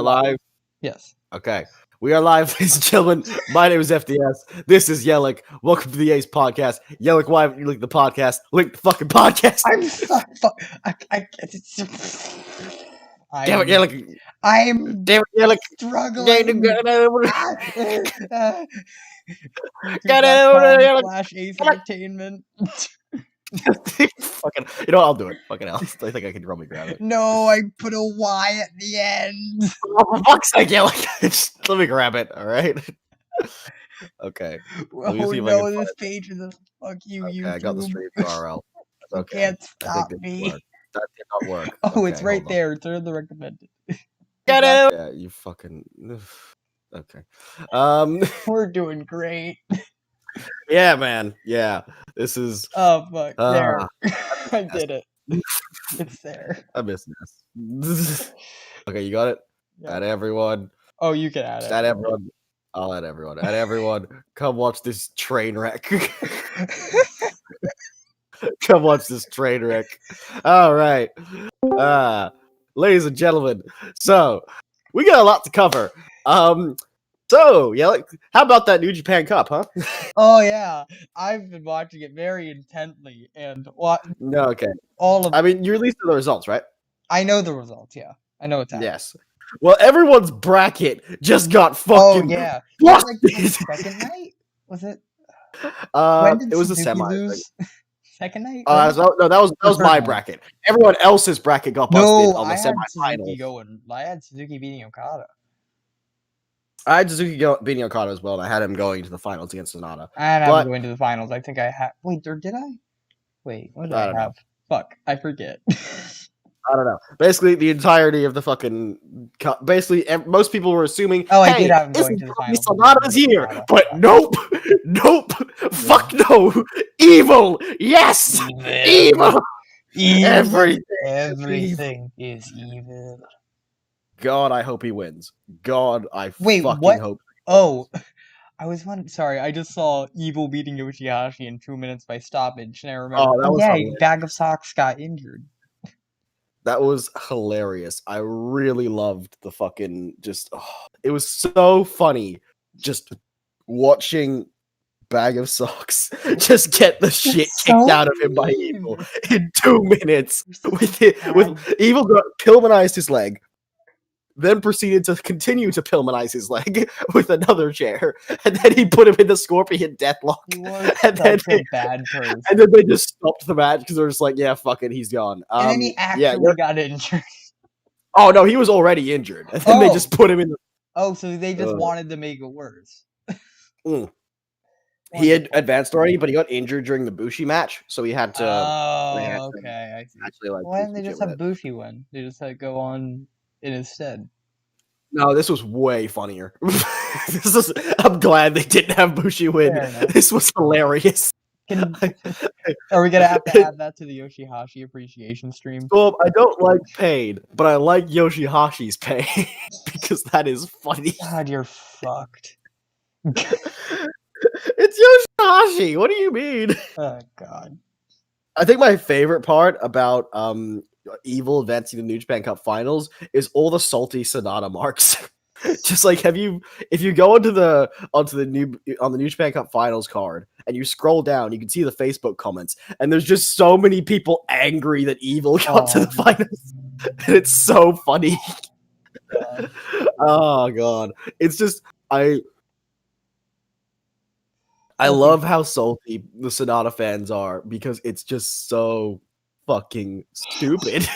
Live? Yes. Okay. We are live, ladies and gentlemen. My name is FDS. This is Yelich. Welcome to the Ace Podcast. Yelich, why haven't you linked the podcast? Link the fucking podcast. I'm so Damn it, Yelich. I'm Damn it, Yelich. struggling. YouTube.com/Ace Entertainment. Fucking, you know what? I'll do it. Fucking hell. I think I can probably grab it. No, I put a Y at the end. Oh, for fuck's sake, Yelich. Just let me grab it, alright? Okay. Oh no, this page is a fuck you, okay, YouTube. I got the stream URL. You Okay. can't stop me. That did not work. Oh, Okay, it's right there. It's under the recommended. Get out! Yeah, you fucking... Okay. We're doing great. Yeah, man. Yeah. This is... Oh, fuck. There. I did it. It's there. I miss this. Okay, you got it? Yeah. Add everyone. Oh, you can add it. Add everyone. I'll add everyone. Add everyone. Come watch this train wreck. Come watch this train wreck. All right. Ladies and gentlemen, so we got a lot to cover. So, yeah, how about that New Japan Cup, huh? Oh yeah, I've been watching it very intently, and what? No, okay. All of. I mean, you released the results, right? I know the results. Yeah, I know it's happening. Yes. Well, everyone's bracket just got fucking. Oh yeah. Like second night was it? It was a semi. Second night? No, that was my bracket. Everyone else's bracket got busted on the semifinals. I had Suzuki beating Okada. I had Suzuki beating Okada as well, and I had him going to the finals against Sonata. I had him going to the finals. I think I had. Wait, or did I? Wait, what did I have? Know. Fuck, I forget. I don't know. Basically, the entirety of the fucking basically most people were assuming. Oh, I did have him going to the finals. Sonata's here, but nope, fuck no, evil, yes, evil. Everything is evil. God, I hope he wins. God, I fucking hope. Oh, I was wondering. Sorry, I just saw Evil beating Yoshihashi in 2 minutes by stoppage, and I remember. Oh, that was hilarious. Bag of Socks got injured. That was hilarious. I really loved the fucking it was so funny just watching Bag of Socks just get the shit kicked out of him by Evil in 2 minutes. With Evil Pillmanized his leg, then proceeded to continue to Pillmanize his leg with another chair, and then he put him in the Scorpion Deathlock. And then a bad person. And then they just stopped the match because they're just like, yeah, fuck it, he's gone. And then he actually got injured. Oh no, he was already injured, and then they just put him in. Oh, so they just wanted to make it worse. He had advanced already, but he got injured during the Bushi match, so he had to. Oh, okay. I see. Actually, why didn't they just have Bushi win? They just had go on in his stead. No, this was way funnier. I'm glad they didn't have Bushi win. This was hilarious. Are we gonna have to add that to the Yoshihashi appreciation stream? Well, I don't like pain, but I like Yoshihashi's pain because that is funny. God, you're fucked. It's Yoshihashi. What do you mean? Oh God. I think my favorite part about Evil advancing the New Japan Cup Finals is all the salty Sonata marks. Just like if you go onto the New Japan Cup Finals card and you scroll down, you can see the Facebook comments, and there's just so many people angry that Evil got to the finals, and it's so funny. God. Oh God, it's just I love how salty the Sonata fans are because it's just so fucking stupid.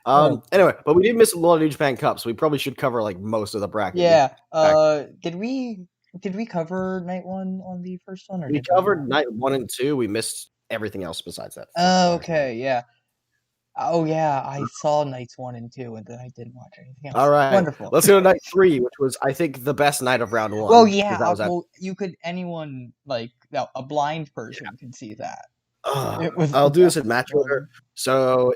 Anyway, but we did miss a lot of New Japan Cups, so we probably should cover like most of the bracket. Yeah. Did we cover night one on the first one? Or we covered night 1 and 2. We missed everything else besides that. Oh, okay, yeah. Oh yeah, I saw nights 1 and 2, and then I didn't watch anything else. All right, wonderful. Let's go to night 3, which was I think the best night of round 1. Well, yeah. You could a blind person can see that. I'll do this in match order. So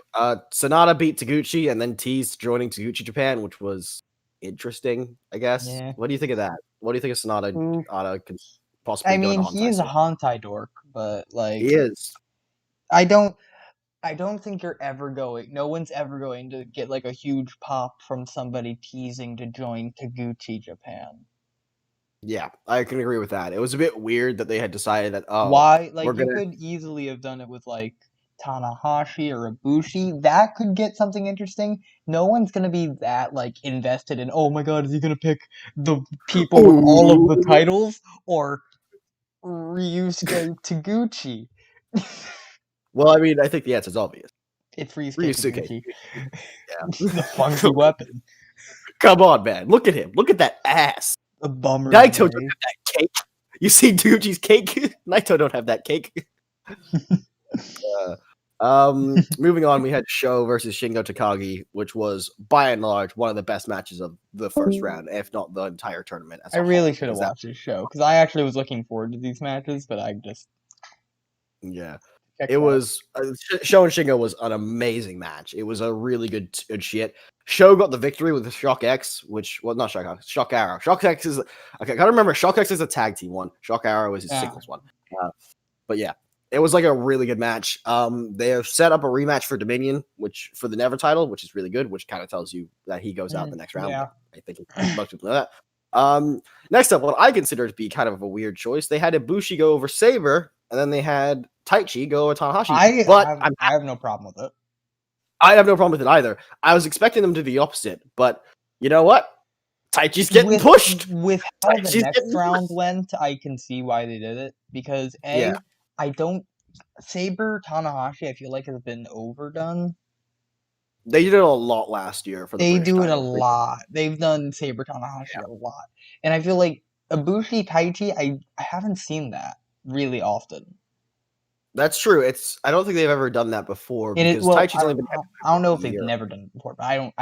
Sonata beat Taguchi, and then T's joining Taguchi Japan, which was interesting, I guess. Yeah. What do you think of that? What do you think of Sonata? Can possibly. I mean, he is a Hantai dork, but like he is. I don't. I don't think you're ever going. No one's ever going to get like a huge pop from somebody teasing to join Taguchi Japan. Yeah, I can agree with that. It was a bit weird that they had decided that, oh, Why? we're Like you gonna. could easily have done it with like Tanahashi or Ibushi. That could get something interesting. No one's gonna be that like invested in. Oh my God, is he gonna pick the people with all of the Ooh. titles or Ryusuke Taguchi? Well, I mean, I think the answer is obvious. It's Ryusuke Ryusuke. Taguchi, Yeah. the funky weapon. Come on, man. Look at him. Look at that ass. A bummer's Naito don't day. have that cake. You see Taguchi's cake? Naito don't have that cake. Moving on, we had Sho versus Shingo Takagi, which was by and large one of the best matches of the first round, if not the entire tournament as I a really whole. should have Because that, watched this show because I actually was looking forward to these matches, but I just yeah, checked it out. was Sho and Shingo was an amazing match. It was a really good shit. Sho got the victory with the Shock X, which well, not Shock X, Shock Arrow. Shock X is okay. I gotta remember Shock X is a tag team one. Shock Arrow is his Yeah. singles one. But yeah, it was like a really good match. They have set up a rematch for Dominion, which for the Never title, which is really good, which kind of tells you that he goes out in the next round. Yeah. I think most people know that. Next up, what I consider to be kind of a weird choice, they had Ibushi go over Saber, and then they had Taichi go over Tanahashi. I have no problem with it. I have no problem with it either. I was expecting them to be the opposite, but you know what? Taichi's getting pushed. With how Taichi's the next getting round pushed. went, I can see why they did it because Yeah, I don't Saber Tanahashi. I feel like has been overdone. they did it a lot last year for the They British do it a title. lot. They've done Saber Tanahashi Yeah, a lot, and I feel like Ibushi Taichi. I haven't seen that really often. that's true. I don't think they've ever done that before And it because well, Taichi's only been I don't know a if they've year. never done it before, but I don't.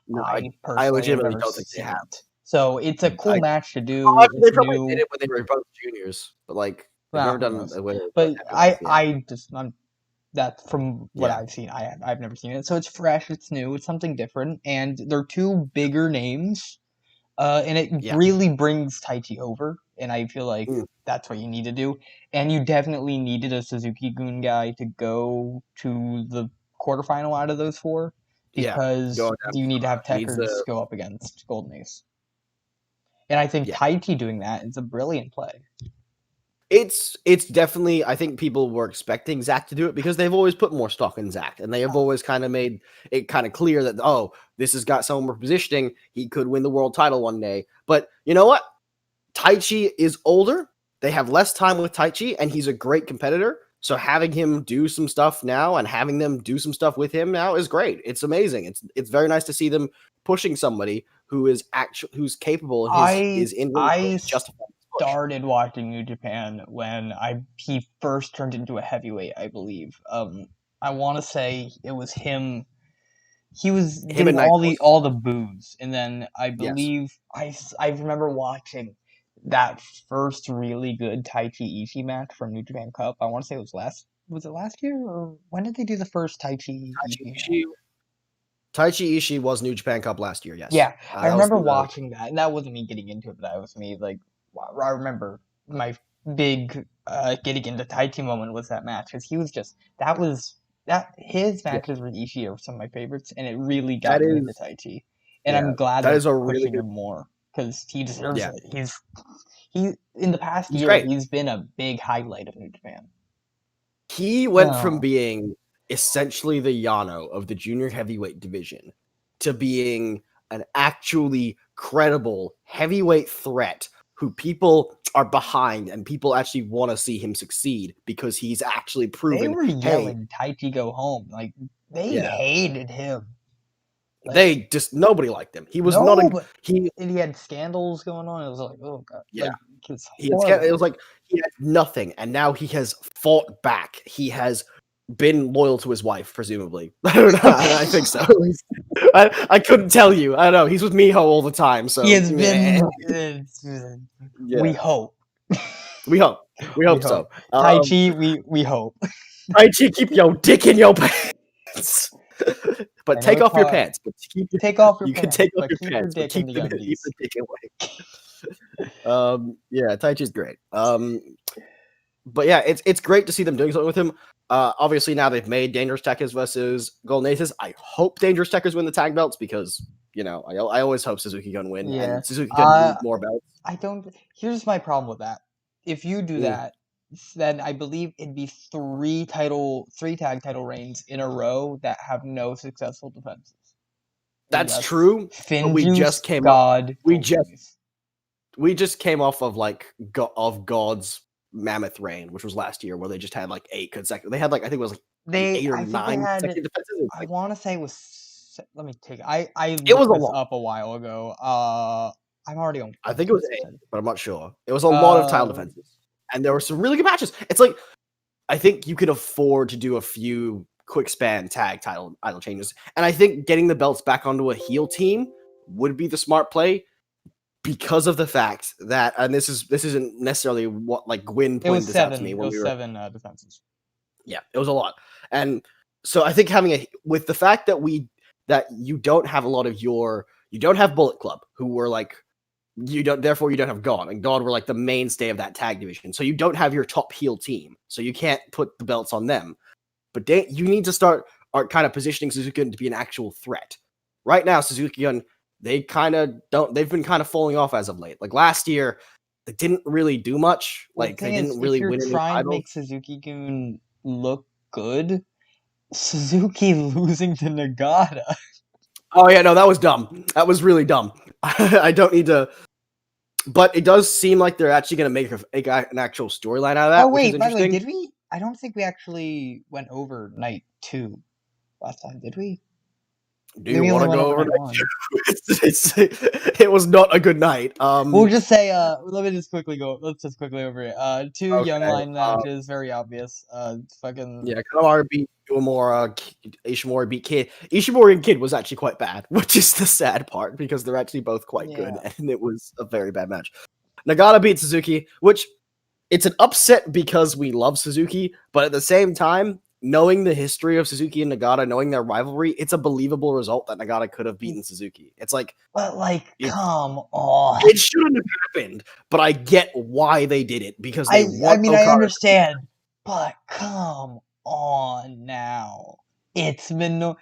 No, I I personally have legitimately never don't think they seen have. it. So it's a cool I, match to oh, do. actually, It's they probably did new. it when they were both juniors, but like they've Well, never who done knows? it with But heavyweights. Yeah, that's from what yeah, I've seen. I've never seen it, so it's fresh, it's new, it's something different, and they're two bigger names. And it yeah. really brings Taichi over, and I feel like Mm, that's what you need to do. And you definitely needed a Suzuki-gun guy to go to the quarterfinal out of those four, yeah. because Going down, you need to have he needs Techers the go up against Golden Ace. And I think yeah. Taichi doing that is a brilliant play. It's definitely. I think people were expecting Zach to do it because they've always put more stock in Zach, and they have always kind of made it kind of clear that this has got someone we're positioning. He could win the world title one day. But you know what? Taichi is older. They have less time with Taichi, and he's a great competitor. So having him do some stuff now and having them do some stuff with him now is great. It's amazing. It's very nice to see them pushing somebody who is who's capable and I is in I justified push. started watching New Japan when he first turned into a heavyweight, I believe. I want to say it was him. He was Him getting and Naito. all the boos, and then I Yes. believe I remember watching that first really good Taichi Ishii match from New Japan Cup. I want to say it was it last year or when did they do the first Taichi Taichi Ishii match? Ishii, Taichi Ishii was New Japan Cup last year. Yes, Yeah, I that was remember the watching that, and that wasn't me getting into it, but that was me like I remember my big getting into Taichi moment was that match because he was just that his yeah. matches with Ishii are some of my favorites, and it really That got me into is Taichi, and yeah. I'm glad That they're is a really pushing good. him more because he deserves Yeah, it. He in the past he's year great. he's been a big highlight of New Japan. He went from No, being essentially the Yano of the junior heavyweight division to being an actually credible heavyweight threat who people are behind and people actually want to see him succeed because he's actually they proven, were hey, yelling Taichi go home like they yeah, hated him. Like they just nobody liked him. He was not no, a but he and he had scandals going on. It was like, oh god, yeah. like it's It horrible. was like he had nothing, and now he has fought back. He has been loyal to his wife, presumably. I don't know. I think so. I couldn't tell you. I don't know. He's with Miho all the time, He so has meh. been. Yeah. We hope. We hope. We We hope hope. so. Tai Chi. We hope. Taichi, keep your dick in your pants. But I know take it's off your hard. pants. But Take off your you can pants, take off but your keep your pants, but dick in the keep undies. the dick away. Yeah, Taichi's great. but yeah, it's great to see them doing something with him. Obviously now they've made Dangerous Tekkers versus Golden Aces. I hope Dangerous Tekkers win the tag belts because I always hope Suzuki Gun win Yeah. and Suzuki Gun need more belts. I don't. Here's my problem with that. If you do that, then I believe it'd be three tag title reigns in a row that have no successful defenses. That's true. But we just came off of of God's mammoth reign, which was last year, where they just had like 8 consecutive. They had like I think it was like 8 or 9 consecutive defenses. I want to say it was. Let me take. I It was looked a this lot. up a while ago. I'm already on. I think it was 8, but I'm not sure. It was a lot of title defenses, and there were some really good matches. It's like I think you could afford to do a few quick span tag title changes, and I think getting the belts back onto a heel team would be the smart play because of the fact that, and this isn't necessarily what like Gwyn pointed this out to me when we were 7 defenses. Yeah, it was a lot, and so I think having with the fact that you don't have a lot of you don't have Bullet Club who were like. Therefore you don't have God, and God were like the mainstay of that tag division. So you don't have your top heel team, so you can't put the belts on them. But you need to start kind of positioning Suzuki Gun to be an actual threat. Right now, Suzuki Gun, they've been kind of falling off as of late. Like last year, they didn't really do much. Like they didn't really win any titles. If you're trying to make Suzuki Gun look good, Suzuki losing to Nagata. Oh yeah, no, that was dumb. That was really dumb. I don't need to. But it does seem like they're actually going to make an actual storyline out of that. Oh wait, which is by the way, interesting. did we? I don't think we actually went over night 2 last time, did we? Do you want to go over night 2? It was not a good night. We'll just say, let's just quickly over it. 2 young line matches, very obvious. Fucking yeah, Kanemaru beat Uemura, Ishimori beat Kid. Ishimori and Kid was actually quite bad, which is the sad part because they're actually both quite good, and it was a very bad match. Nagata beat Suzuki, which it's an upset because we love Suzuki, but at the same time, knowing the history of Suzuki and Nagata, knowing their rivalry, it's a believable result that Nagata could have beaten Suzuki. It's like, but like, come on, it shouldn't have happened, but I get why they did it because they want. I mean, I understand, but come on now. It's been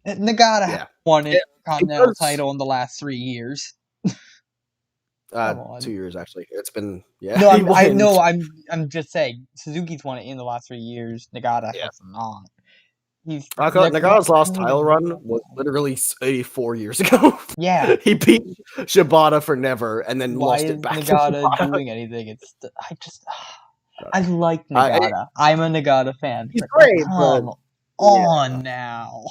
Nagata won an Intercontinental title in the last 3 years. 2 years actually. It's been No, I'm just saying Suzuki's won it in the last 3 years. Nagata has not. Nagata's last title run was literally 84 years ago. Yeah, he beat Shibata for never, and then lost it back. Nagata doing anything? I like Nagata. I'm a Nagata fan. He's great. Come on now.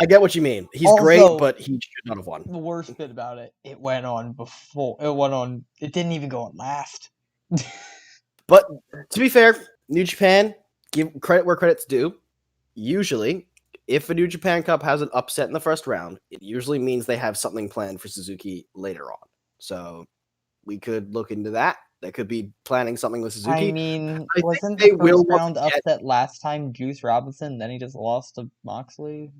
I get what you mean. He's great, but he should not have won. The worst bit about it, it didn't even go on last. But to be fair, New Japan, give credit where credit's due. Usually, if a New Japan Cup has an upset in the first round, it usually means they have something planned for Suzuki later on. So we could look into that. They could be planning something with Suzuki. I mean, wasn't the first round upset last time Juice Robinson? Then he just lost to Moxley.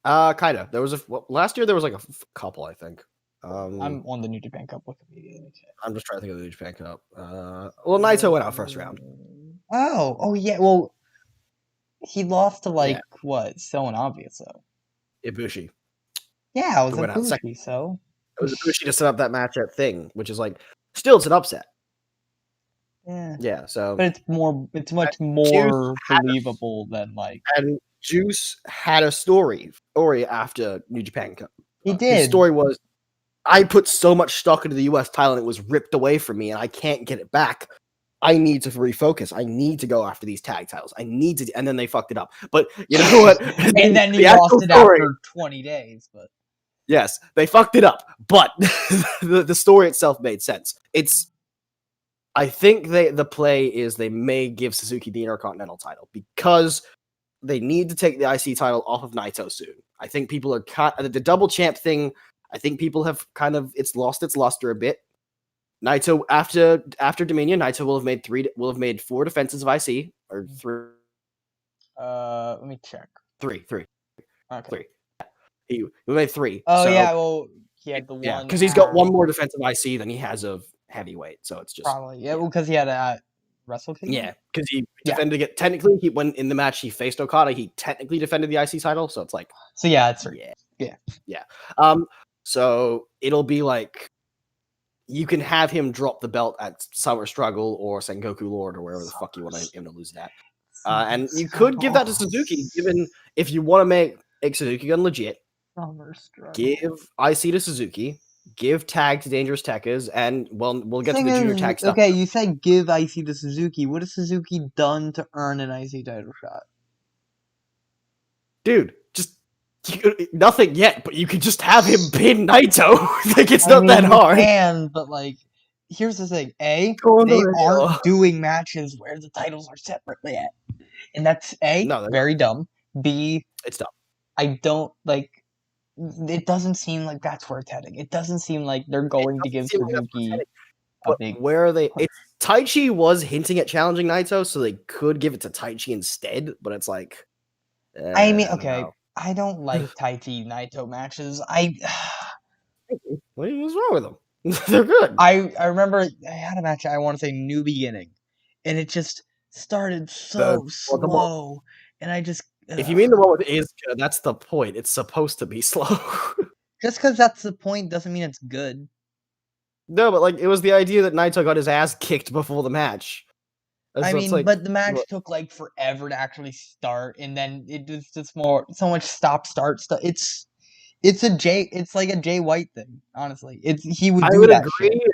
Kind of. There was last year. There was like a couple, I think. I'm on the New Japan Cup Wikipedia. I'm just trying to think of the New Japan Cup. Well, Naito went out first round. Oh yeah. Well, he lost to what? So obvious though. Ibushi. Yeah, it was Ibushi. So it was Ibushi to set up that match at Thing, which is like still it's an upset. Yeah. Yeah. So, but it's much more believable than like. And Juice had a story after New Japan Cup. He did. His story was, I put so much stock into the U.S. title and it was ripped away from me and I can't get it back. I need to refocus. I need to go after these tag titles. I need to, and then they fucked it up. But you know what? And then he lost it after 20 days. But yes, they fucked it up. But the story itself made sense. I think the play is they may give Suzuki the Intercontinental title because they need to take the IC title off of Naito soon. I think people are the double champ thing. I think people have it's lost its luster a bit. Naito after Dominion, Naito will have made 4 defenses of IC or 3. Let me check. 3. Okay. 3. He made 3. Oh so, yeah, well he had the one. Yeah, because he's got one more defensive IC than he has of heavyweight, so it's just Probably. Yeah, well, because he had a Wrestle Kingdom? yeah, because he Yeah. defended it. Technically, when in the match he faced Okada, he technically defended the IC title. So it's like, So yeah, it's right. yeah. So it'll be like you can have him drop the belt at Summer Struggle or Sengoku Lord or wherever the fuck you want him to lose that. And you could give that to Suzuki, given if you want to make Suzuki Gun legit. Summer Struggle. Give IC to Suzuki. Give tag to Dangerous Tekkers, and well, we'll get to the junior tag stuff. Okay, you said give IC to Suzuki. What has Suzuki done to earn an IC title shot? Dude, just nothing yet, but you could just have him pin Naito. Like, it's not that hard. And but like, here's the thing: they aren't doing matches where the titles are separately at, and that's very dumb. B, it's dumb. I don't like. It doesn't seem like that's where it's heading. It doesn't seem like they're going to give Suzuki a big. Where are they? Taichi was hinting at challenging Naito, so they could give it to Taichi instead. But it's like, I mean, okay, I don't like Taichi Naito matches. What's wrong with them? They're good. I remember I had a match. I want to say New Beginning, and it just started so slow, and I just. If you mean the one with Izuka, that's the point. It's supposed to be slow. Just because that's the point doesn't mean it's good. No, but like it was the idea that Naito got his ass kicked before the match. I mean, but the match took like forever to actually start, and then it was just so much stop-start stuff. It's like a Jay White thing, honestly. He would do that agree. Shit.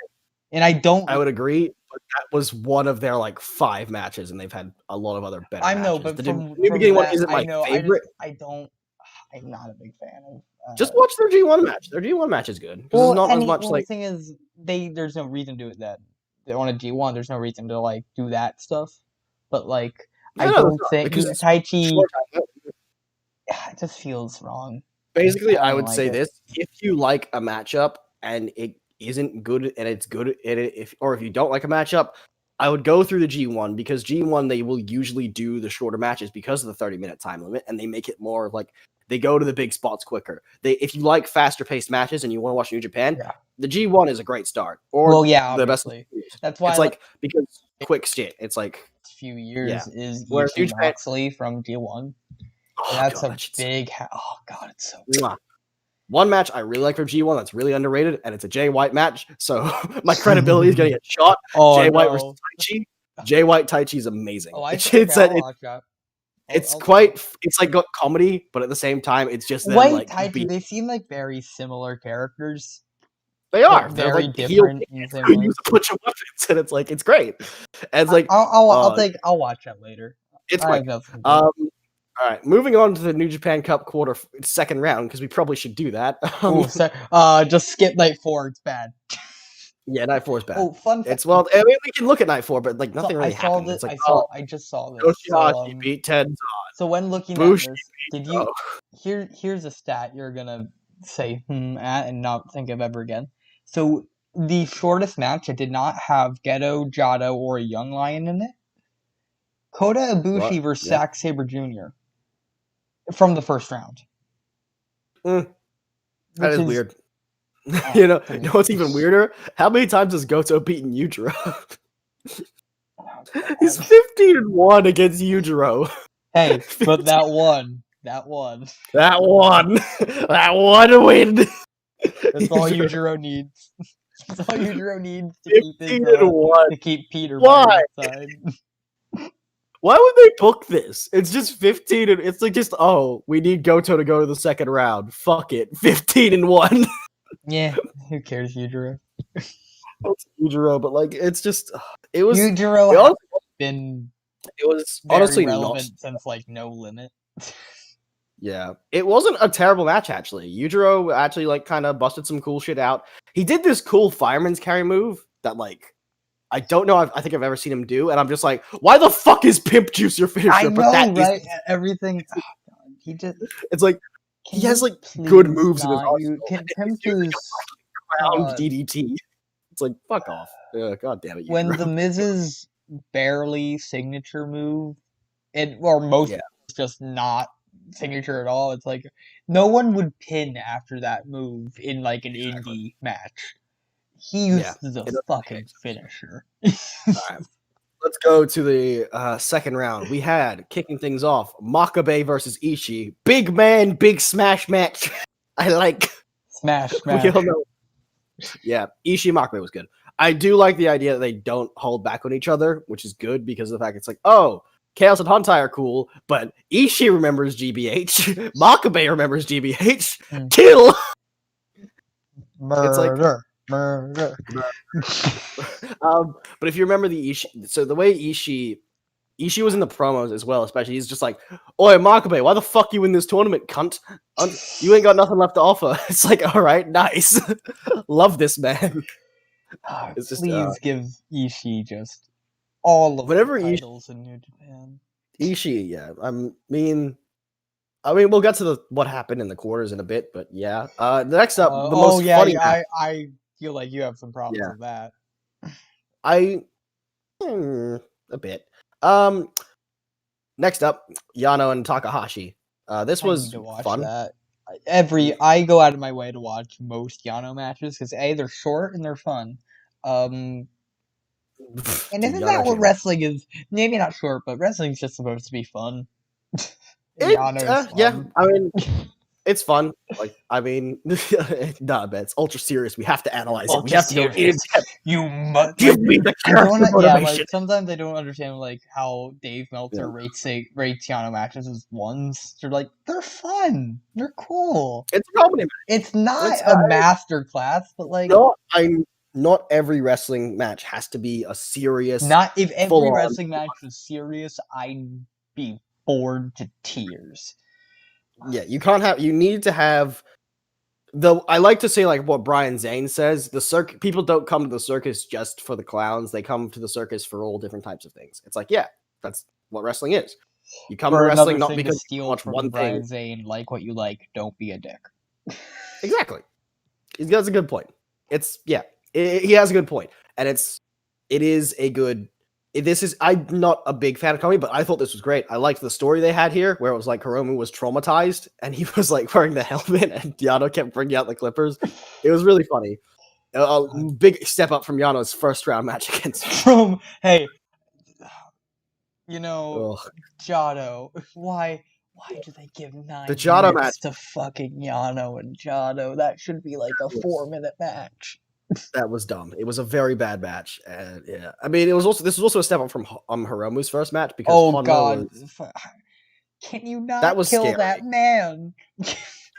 And I would agree, but that was one of their like 5 matches, and they've had a lot of other better matches. I know, but the from New Beginning one isn't my favorite. I'm not a big fan of. Just watch their G1 match. Their G1 match is good. Well, not as much like the thing is, there's no reason to do it that they want a G1. There's no reason to like do that stuff. But like, I don't think Taichi. It just feels wrong. Basically, I would say this: if you like a matchup and it isn't good, and it's good, if you don't like a matchup, I would go through the G1 because G1 they will usually do the shorter matches because of the 30-minute time limit, and they make it more like they go to the big spots quicker. If you like faster paced matches and you want to watch New Japan, the G1 is a great start. Or the best. That's why it's like because quick shit. It's like few years is Yelich Moxley from G1. That's a big. Oh god, it's so good. One match I really like from G1 that's really underrated, and it's a Jay White match, so my credibility is going to get shot. Jay White versus Taichi. Jay White Taichi is amazing. It's like got comedy, but at the same time, it's just them, White Taichi. They seem like very similar characters. They are very different. Use a bunch of weapons, and it's like it's great. And it's like I'll watch that later. It's great. All right, moving on to the New Japan Cup second round, because we probably should do that. Just skip Night 4. It's bad. Yeah, Night 4 is bad. Oh, fun fact. It's I mean, we can look at Night 4, but like nothing really happened. It's like, I just saw this. Yoshihashi beat Tenzan. So when looking at this, did you here's a stat you're gonna say at and not think of ever again. So the shortest match that did not have Geto, Jado, or a Young Lion in it, Kota Ibushi versus Zack Sabre Jr. from the first round. That is weird. You know what's even weirder? How many times has Goto beaten Yujiro? He's 15-1 against Yujiro. Hey, but that one win. That's all Yujiro needs. That's all Yujiro needs to keep Peter by his side. Why would they book this? It's just 15 and it's like just we need Goto to go to the second round. Fuck it. 15-1. Yeah, who cares, Yujiro? It's Yujiro, but like it's just it was Yujiro has been it was honestly relevant since like No Limit. Yeah. It wasn't a terrible match actually. Yujiro actually like kind of busted some cool shit out. He did this cool fireman's carry move that like I don't know. I think I've ever seen him do, and I'm just like, why the fuck is Pimp Juice your finisher? I know, right? Everything. Oh, God. He just. It's like he has like good moves in his arsenal. Can Pimp Juice ground DDT? It's like fuck off. God damn it. When the Miz's barely signature move, or most just not signature at all. It's like no one would pin after that move in like an indie match. He Yeah, used the it doesn't make any fucking sense. finisher. All right, let's go to the second round. We had kicking things off Makabe versus Ishii. Big man, big smash match. I like. Smash, We all smash. know. Yeah, Ishii Makabe was good. I do like the idea that they don't hold back on each other, which is good because of the fact it's like, oh, Chaos and Hontai are cool, but Ishii remembers GBH, Makabe remembers GBH. Mm. Kill. It's like, Murder. Murder. but if you remember the Ishii, so the way Ishii was in the promos as well, especially he's just like, "Oi, Makabe, why the fuck you in this tournament, cunt? You ain't got nothing left to offer." It's like, all right, nice, love this man. It's just Please give Ishii just all of whenever the titles in New Japan. Ishii, yeah, I mean, we'll get to what happened in the quarters in a bit, but yeah. Next up, the most funny match. I feel like you have some problems Yeah. with that. A bit. Next up, Yano and Takahashi. This I was need to watch fun. that. I go out of my way to watch most Yano matches because A, they're short and they're fun. And Dude, isn't Yano that what came- wrestling is? Maybe not short, but wrestling's just supposed to be fun. Yano's fun. Yeah, I mean, it's fun. Like, I mean, nah, man, it's ultra serious. We have to analyze it. We Ultra have to go in serious. depth. You must Give me the character motivation. like sometimes I don't understand like how Dave Meltzer rates Yano matches as ones. They're like they're fun, they're cool. It's a comedy match. It's not a master class, but like not every wrestling match has to be a serious. Not if every wrestling match was serious, I'd be bored to tears. Yeah, you need to have I like to say like what Brian Zane says, people don't come to the circus just for the clowns, they come to the circus for all different types of things. It's like, yeah, that's what wrestling is. You come to wrestling not because you watch one Brian thing. Zane, like what you like, don't be a dick. Exactly. He has a good point. He has a good point. And it is a good I'm not a big fan of comedy, but I thought this was great. I liked the story they had here, where it was like Hiromu was traumatized and he was like wearing the helmet, and Yano kept bringing out the clippers. It was really funny. A big step up from Yano's first round match against hey, you know, Jado. Why do they give 9 the Jado minutes match to fucking Yano and Jado? That should be like a 4-minute match. That was dumb. It was a very bad match, and yeah, I mean, this was also a step up from Hiromu's first match because God, can you not kill scary. that man?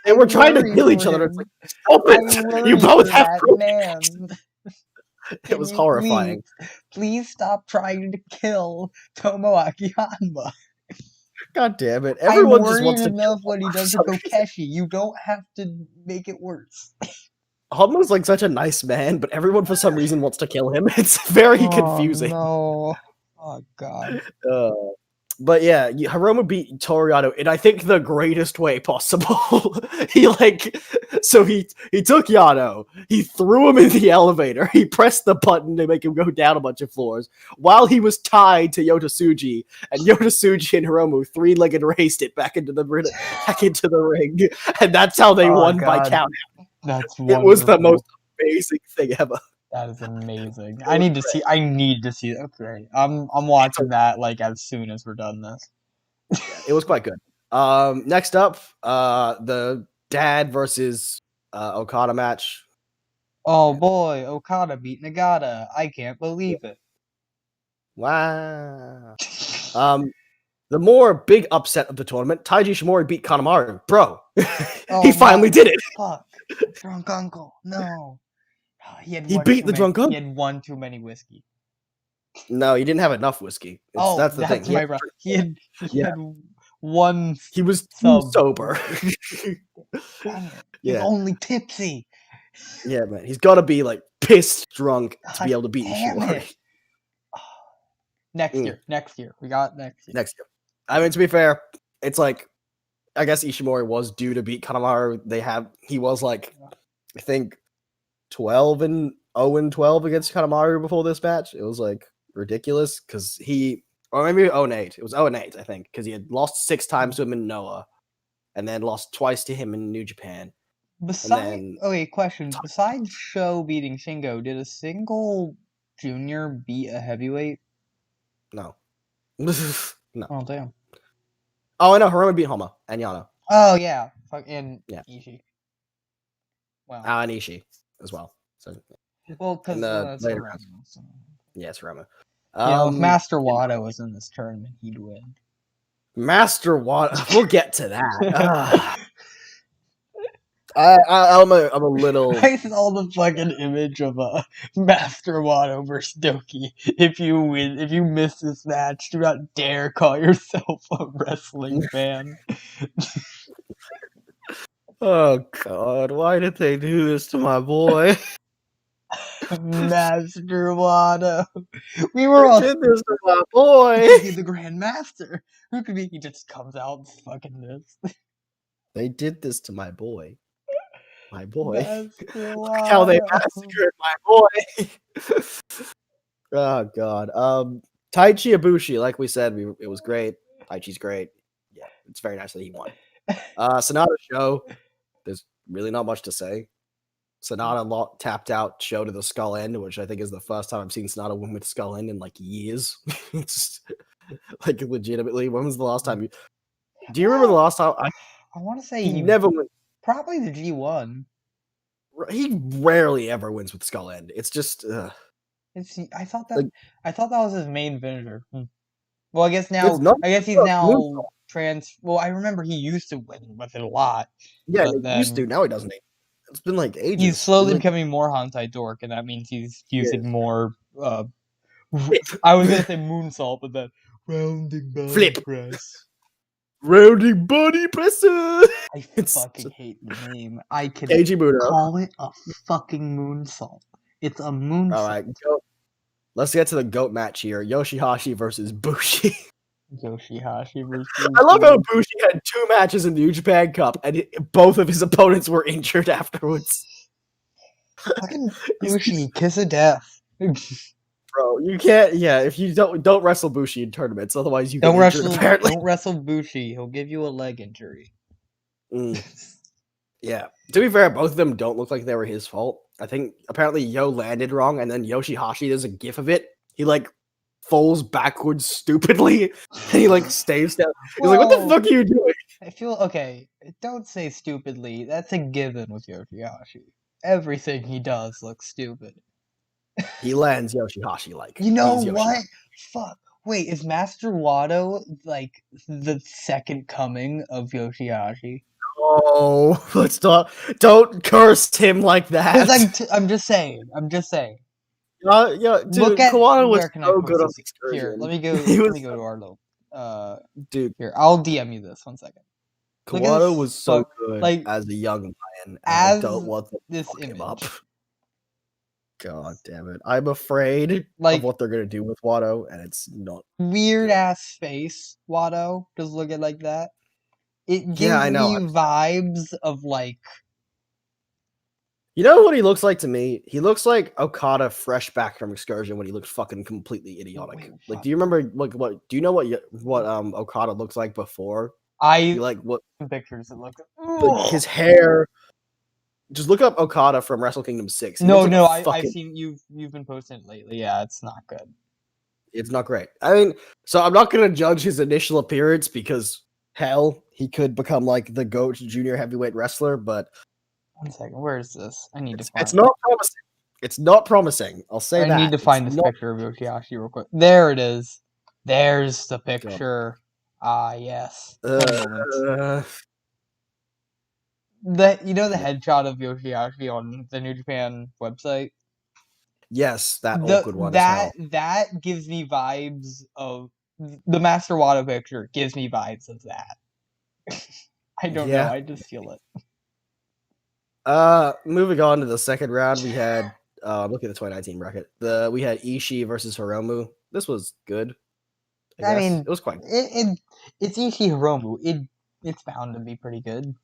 They were trying to kill each other. It's like, stop it! You both have man. It was horrifying. Please stop trying to kill Tomoaki Hanma. God damn it! Everyone just wants to enough when he does a Kokeshi. You don't have to make it worse. Hanma's like such a nice man, but everyone for some reason wants to kill him. It's very confusing. No. Oh god. But yeah, Hiromu beat Toriano in I think the greatest way possible. he took Yano, he threw him in the elevator, he pressed the button to make him go down a bunch of floors while he was tied to Yota Tsuji, and Yota Tsuji and Hiromu three-legged raced it back into the ring, and that's how they won by count. That's wonderful. It was the most amazing thing ever. That is amazing. I need to see that. Okay. I'm watching that like as soon as we're done this. Yeah, it was quite good. Next up, the Dad versus Okada match. Oh boy, Okada beat Nagata. I can't believe it. Wow. The more big upset of the tournament, Taiji Ishimori beat Kanemaru. Bro, he finally did it. Fuck. Drunk uncle. No. He beat the drunk uncle. He had one too many whiskey. No, he didn't have enough whiskey. That's the thing. He had one. He was too sober. Dang it. He's only tipsy. Yeah, man. He's got to be like pissed drunk to be able to beat Ishimori. Next year. We got next year. Next year. I mean, to be fair, it's like, I guess Ishimori was due to beat Kanemaru. He was like, I think 0-12 against Kanemaru before this match. It was like ridiculous because or maybe 0-8. It was 0-8, I think, because he had lost 6 times to him in Noah and then lost twice to him in New Japan. then question. Besides Sho beating Shingo, did a single junior beat a heavyweight? no. No. Oh damn. Oh, I know. Hiromu beat Homa and Yano. Oh yeah. And Yeah. Ishii. Wow. And Ishii as well. So Well, because in the that's later Hiromu. rounds. So. Yes, Hiromu. If Master You know, Wado was in this tournament, he'd win. Master Watt. We'll get to that. I'm a little. I saw the fucking image of Master Wado versus Doki. If you miss this match, do not dare call yourself a wrestling fan. Oh God! Why did they do this to my boy? Master Wado. We were all They did this to my He boy. could be the Grand Master. Who could be? He just comes out and fucking this. They did this to my boy. My boy. Master Look how they Wado. massacred my boy. Oh God. Taichi Ibushi, like we said, it was great. Taichi's great. Yeah, it's very nice that he won. Sonata Show. There's really not much to say. Sonata tapped out Show to the skull end, which I think is the first time I've seen Sonata win with skull end in like years. It's like legitimately. When was the last time? Do you remember the last time? I want to say He never went. probably the G1. He rarely ever wins with skull end. It's just. I thought that Like- was his main finisher. Well, I guess It's not. he's now Well, I remember he used to win with it a lot. Yeah, But he used to. then Now he doesn't. It's been like ages. he's slowly like, becoming more Hantai Dork, and that means he's using more. I Flip. was gonna say moonsault, but then rounding body Flip. press. Rounding body presser. I fucking hate the name. I can Keiji Muto. call it a fucking moonsault. It's a moonsault. All right, let's get to the GOAT match here. Yoshihashi versus Bushi. Yoshihashi versus I love how Bushi had 2 matches in the New Japan Cup, and both of his opponents were injured afterwards. Fucking Bushi, kiss of death. Bro, you can't. Yeah, if you don't wrestle Bushi in tournaments, otherwise you get injured. Apparently, don't wrestle Bushi. He'll give you a leg injury. Yeah. To be fair, both of them don't look like they were his fault. I think apparently Yo landed wrong, and then Yoshihashi does a gif of it. He like falls backwards stupidly, and he like stays down. He's like, "What the fuck are you doing?" I feel okay. Don't say stupidly. That's a given with Yoshihashi. Everything he does looks stupid. He lands Yoshihashi like. You know he's what? Yoshihashi. Fuck. Wait, is Master Wado like the second coming of Yoshihashi? Oh, let's not. Don't curse him like that. I'm just saying. Yeah, dude, Look at Kawano was where can I so post good on this? Excursion. Here, let me go. He Let was me go to Arlo. dude. Here, I'll DM you this. 1 second. Kawano was so fuck- good like, as a young lion, and as I don't want to this fuck him image. up. God damn it! I'm afraid Like- of what they're gonna do with Watto, and it's not. Weird ass face, Wado. Just look at like that. It gives Yeah, I know. me vibes of like. You know what he looks like to me? He looks like Okada fresh back from Excursion when he looked fucking completely idiotic. Wait, like, do you remember what? Do you know what Okada looks like before? I Like what? pictures it looks. Like his hair. Just look up Okada from Wrestle Kingdom 6. He looks like I've seen you've been posting it lately. Yeah, it's not good. It's not great. I mean, so I'm not gonna judge his initial appearance because hell, he could become like the GOAT junior heavyweight wrestler, but 1 second, where is this? I need to find. it's not promising. It's not promising. I'll say that. I need to find this picture of Yoshihashi real quick. There it is. There's the picture. Ah, yes. Uh, The headshot of Yoshihashi on the New Japan website. yes, that awkward one. That gives me vibes of the Master Wado picture. Gives me vibes of that. I don't know. I just feel it. Moving on to the second round, we had look at the 2019 bracket. We had Ishii versus Hiromu. This was good. I mean, it was quite good. It's Ishii Hiromu. It's bound to be pretty good.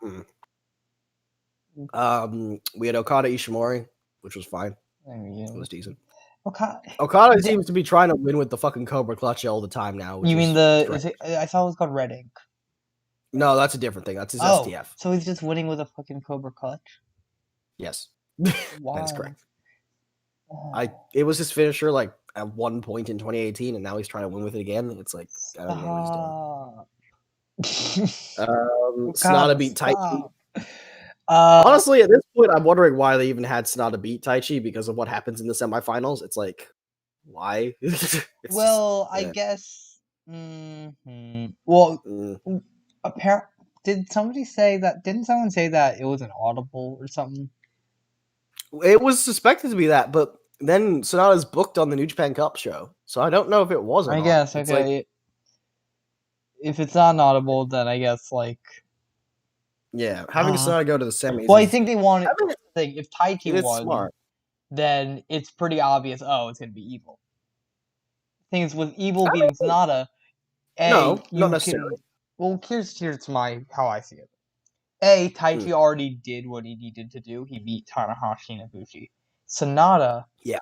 We had Okada Ishimori, which was fine. It was decent. Okada seems to be trying to win with the fucking Cobra Clutch all the time now. You mean I thought it was called Red Ink. No, that's a different thing. That's his Oh, STF. so he's just winning with a fucking Cobra Clutch? Yes, that is Why? correct. Oh, It was his finisher like at one point in 2018, and now he's trying to win with it again. It's like I don't get what he's doing. stop. Sonata Gotta beat Taichi. stop. Uh, Honestly, at this point, I'm wondering why they even had Sonata beat Taichi because of what happens in the semifinals. It's like, why? It's well, just, I yeah. guess. Well, Mm. apparent. Did somebody say that? Didn't someone say that it was an audible or something? It was suspected to be that, but then Sonata's booked on the New Japan Cup show, so I don't know if it was or I not. guess. It's like, Okay. If it's not audible, then I guess like. yeah, having Sonata go to the semis Well, I is, think they wanted. I mean, Thing if Taichi it's won, smart. then it's pretty obvious. Oh, it's gonna be Evil. Thing is, with Evil I beating mean, Sonata, no, not you necessarily. can. Well, here's my how I see it. Taichi Mm, already did what he needed to do. He beat Tanahashi and Ibushi. Sonata, yeah,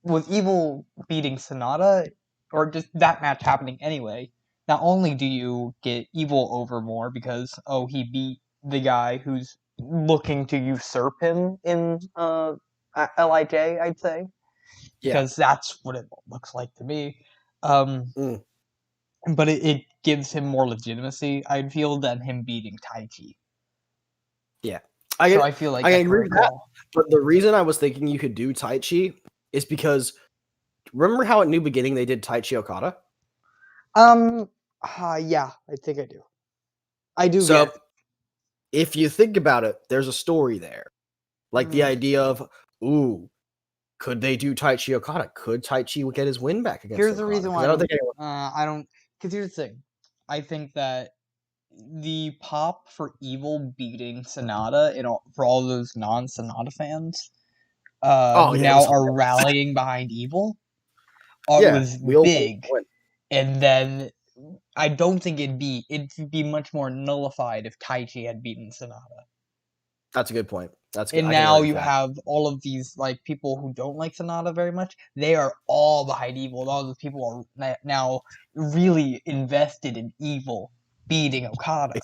with Evil beating Sonata, or just that match happening anyway, not only do you get Evil over more because, oh, he beat the guy who's looking to usurp him in LIJ, I'd say, yeah. because that's what it looks like to me. Um, Mm, but it gives him more legitimacy, I'd feel, than him beating Taichi. yeah. So I feel like I that's a agree great with that. call. But the reason I was thinking you could do Taichi is because remember how at New Beginning they did Taichi Okada? Um, yeah, I think I do. I do get So it. if you think about it, there's a story there. Like the Mm. idea of, ooh, could they do Taichi Okada? Could Taichi get his win back against Here's the Okada? reason Because why I don't think anyone. I don't. Because here's the thing. I think that the pop for Evil beating Sonata and for all those non-Sonata fans, Oh yeah, it was now are hilarious. rallying behind Evil. Yeah, Was we all big, went. and then I don't think it'd be much more nullified if Taichi had beaten Sonata. That's a good point. That's good. And I can now agree with you that. have all of these like people who don't like Sonata very much. They are all behind Evil. All those people are now really invested in Evil beating Okada.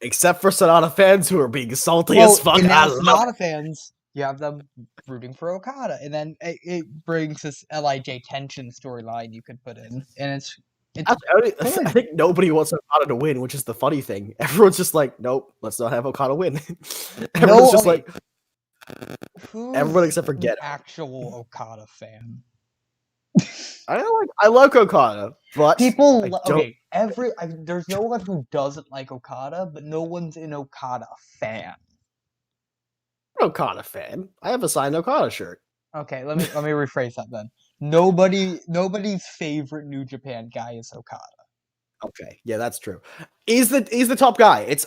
Except for Sonata fans who are being salty as Well, fuck. and I now love Sonata fans, you have them rooting for Okada, and then it brings this Lij tension storyline you could put in, and it's I good. think nobody wants Okada to win, which is the funny thing. Everyone's just like, nope, let's not have Okada win. Everyone's No, just okay, like, everyone who's except for an Geto. actual Okada fan? I like Okada, but I don't. Okay, there's no one who doesn't like Okada, but no one's an Okada fan. I'm an Okada fan. I have a signed Okada shirt. Okay, let me rephrase that then. Nobody's favorite New Japan guy is Okada. Okay, yeah, that's true. He's the top guy. It's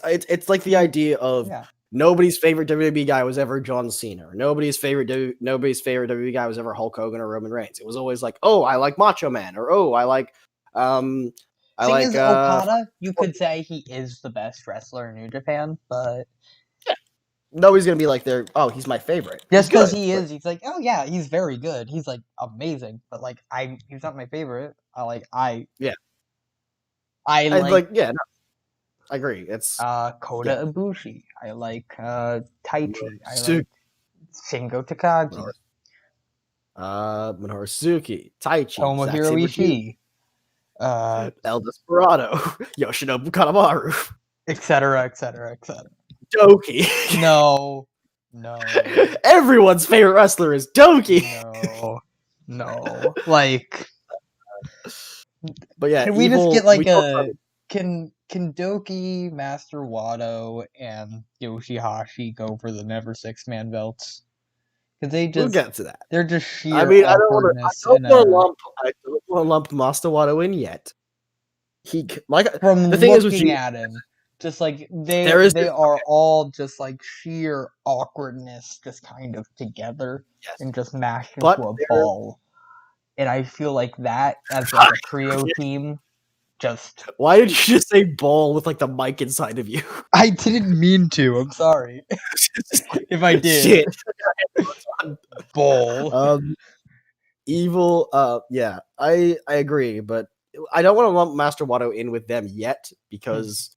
like the idea of Yeah. nobody's favorite WWE guy was ever John Cena. Or nobody's favorite WWE guy was ever Hulk Hogan or Roman Reigns. It was always like, oh, I like Macho Man, or oh, um I Thing like is, Okada, you could say he is the best wrestler in New Japan, but yeah. Nobody's gonna be like there. Oh, he's my favorite. He's just because good, he but is, he's like, oh yeah, he's very good. He's like amazing, but like he's not my favorite. yeah, I I like like yeah. No, I agree. It's yeah. Kota Ibushi. I like Taichi. I Su- like Shingo Takagi. Minoru Suzuki, Taichi, Zack Tomohiro Sabre Jr., Ishii. Uh, El Desperado, Yoshinobu Kanemaru, etc. etc. etc. Doki. No, no, Everyone's favorite wrestler is Doki. no. Like, But yeah, can we just get evil. like We talked about a it. can Doki, Master Wado, and Yoshihashi go for the never 6-man belts? Because We'll get to that. they're just I sheer mean, awkwardness in a I don't want to lump Master Wado in yet. Like from the thing is with looking you, at him, just like there is they this. are Okay, all just like sheer awkwardness, just kind of together yes, and just mashed into but a there. ball. And I feel like that as like a trio team, just Why did you just say ball with like the mic inside of you? I didn't mean to. I'm sorry if I did. Shit. Ball. Evil. Yeah, I agree, but I don't want to lump Master Wado in with them yet Hmm. because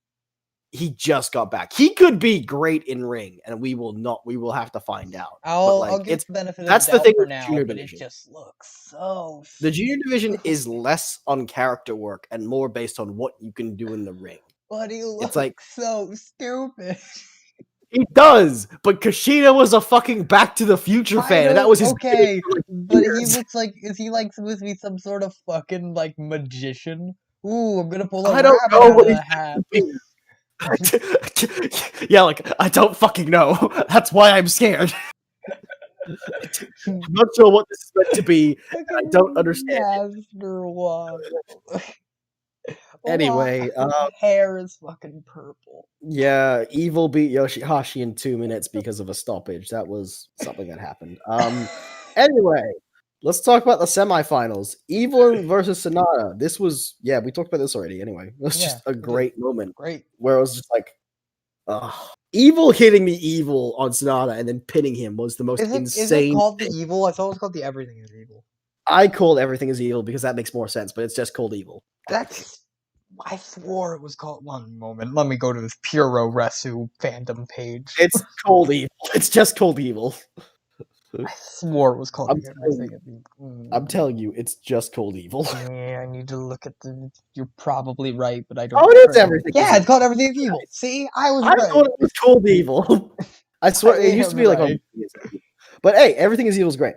he just got back. He could be great in ring, and we will have to find out. But I'll like, give it the benefit of that's the the doubt thing for with the now, junior but it division. just looks so The junior division is stupid. less on character work and more based on what you can do in the ring. But he looks like- so stupid. He does, but Kushida was a fucking Back to the Future fan, and that was his okay, gimmick for, like, but he years. looks like is he like supposed to be some sort of fucking like magician? Ooh, I'm gonna pull a I don't rabbit know out what of the he's hat. Yeah, like, I don't fucking know. That's why I'm scared. I'm not sure what this is meant to be. I don't understand. Master Wah. Anyway, Why? Hair is fucking purple. yeah, Evil beat Yoshihashi in 2 minutes because of a stoppage. That was something that happened. Anyway, let's talk about the semifinals. Evil versus Sonata. This was, yeah, we talked about this already. Anyway, it was just a great moment Great. where it was just like, Evil hitting the Evil on Sonata and then pinning him was the most insane. Is it called the Evil? I thought it was called the Everything is Evil. I called Everything is Evil because that makes more sense, but it's just called Evil. I swore it was called. One moment, let me go to this Puro Resu fandom page. It's called Evil. It's just called Evil. I swore it was called I'm telling you, it's just called Evil. Yeah, I need to look at the. You're probably right, but I don't. Oh, it is Everything. Yeah, it's called Everything is Evil. See, I was I right. thought it was called Evil. I swear it used to be like, but hey, Everything is Evil is great.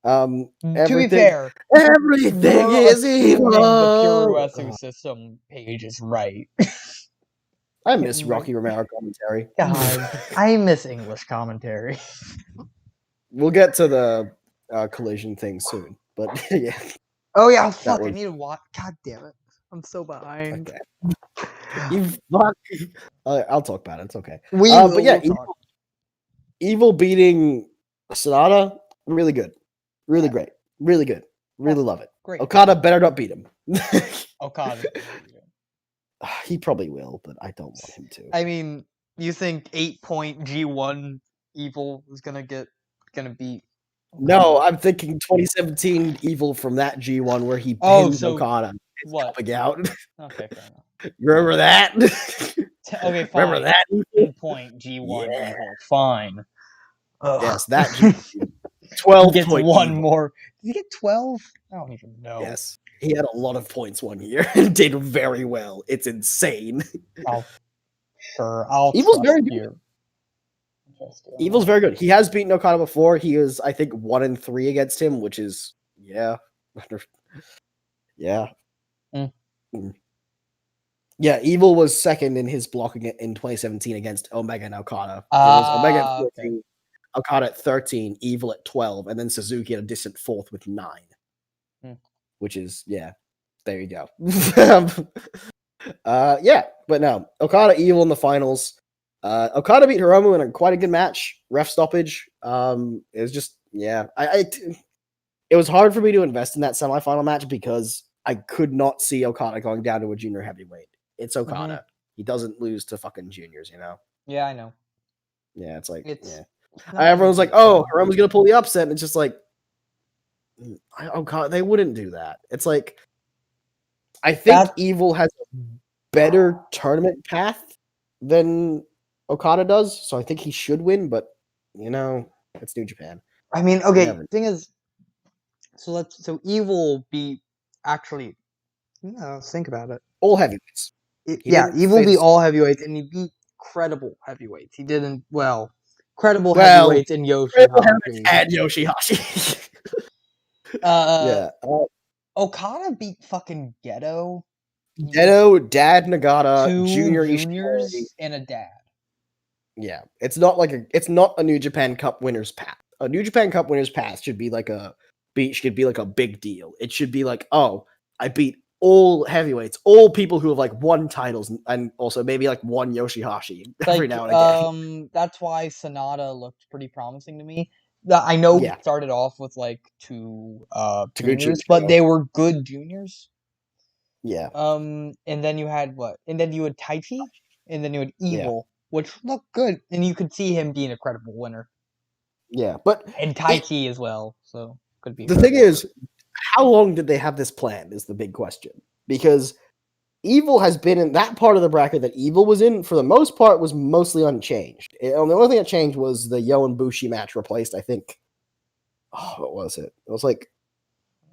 To be fair, everything is evil. The Puro Resu system page is right. I miss Rocky Romero commentary. God, I miss English commentary. We'll get to the collision thing soon, but yeah. Oh yeah, fuck! I need to watch. God damn it, I'm so behind. Okay. You fuck. I'll talk about it. It's okay. But yeah, Evil beating Sonata, really good, really great, really good, really love it. Great. Okada better not beat him. Okada. He probably will, but I don't want him to. I mean, you think 8-point G1 Evil is gonna beat? No, I'm thinking 2017 Evil from that G1 where he pinned Okada. It's coming out. Okay, fair enough. Remember that? Okay, fine. Remember that? 10-point G1 Evil. Fine. Yes, that G1. 12 gets point one Evil. more. Did he get 12? I don't even know. Yes. He had a lot of points one year and did very well. It's insane. I'll Evil's very good. Evil's very good. He has beaten Okada before. He is, I think, 1-3 against him, which is yeah. Yeah, Evil was second in his blocking in 2017 against Omega and Okada. It was Omega at 14, Okada at 13, Evil at 12, and then Suzuki at a distant fourth with 9. Which is, yeah, there you go. Yeah, but no, Okada Evil in the finals. Okada beat Hiromu in a quite a good match. Ref stoppage. It was just, yeah. It was hard for me to invest in that semifinal match because I could not see Okada going down to a junior heavyweight. It's Okada. Mm-hmm. He doesn't lose to fucking juniors, you know? Yeah, I know. Yeah, it's like, everyone's like, oh, Hiromu's going to pull the upset. And it's just like, Okada, they wouldn't do that. It's like, I think Evil has a better tournament path than Okada does, so I think he should win, but, you know, it's New Japan. I mean, okay, the thing is, so Evil beat, actually, let's think about it. All heavyweights. Evil beat all heavyweights, and he beat credible heavyweights. He didn't, credible heavyweights and Yoshihashi. And Yoshihashi. Yeah. Okada beat fucking Geto. Dad Nagata, Junior juniors, Ishii, and a dad. Yeah, it's not a New Japan Cup winners path. A New Japan Cup winners path should be like a big deal. It should be like, oh, I beat all heavyweights, all people who have like won titles, and also maybe like one Yoshihashi every now and again. That's why Sonata looked pretty promising to me. I know he started off with like two juniors, but they were good juniors. Yeah. And then you had what? And then you had Taichi, and then you had Evil, which looked good, and you could see him being a credible winner. Yeah, but and Taichi as well, so could be. The thing is, how long did they have this plan? Is the big question, because Evil has been in that part of the bracket that Evil was in, for the most part, was mostly unchanged. The only thing that changed was the Yo and Bushi match replaced, I think. Oh, what was it? It was like,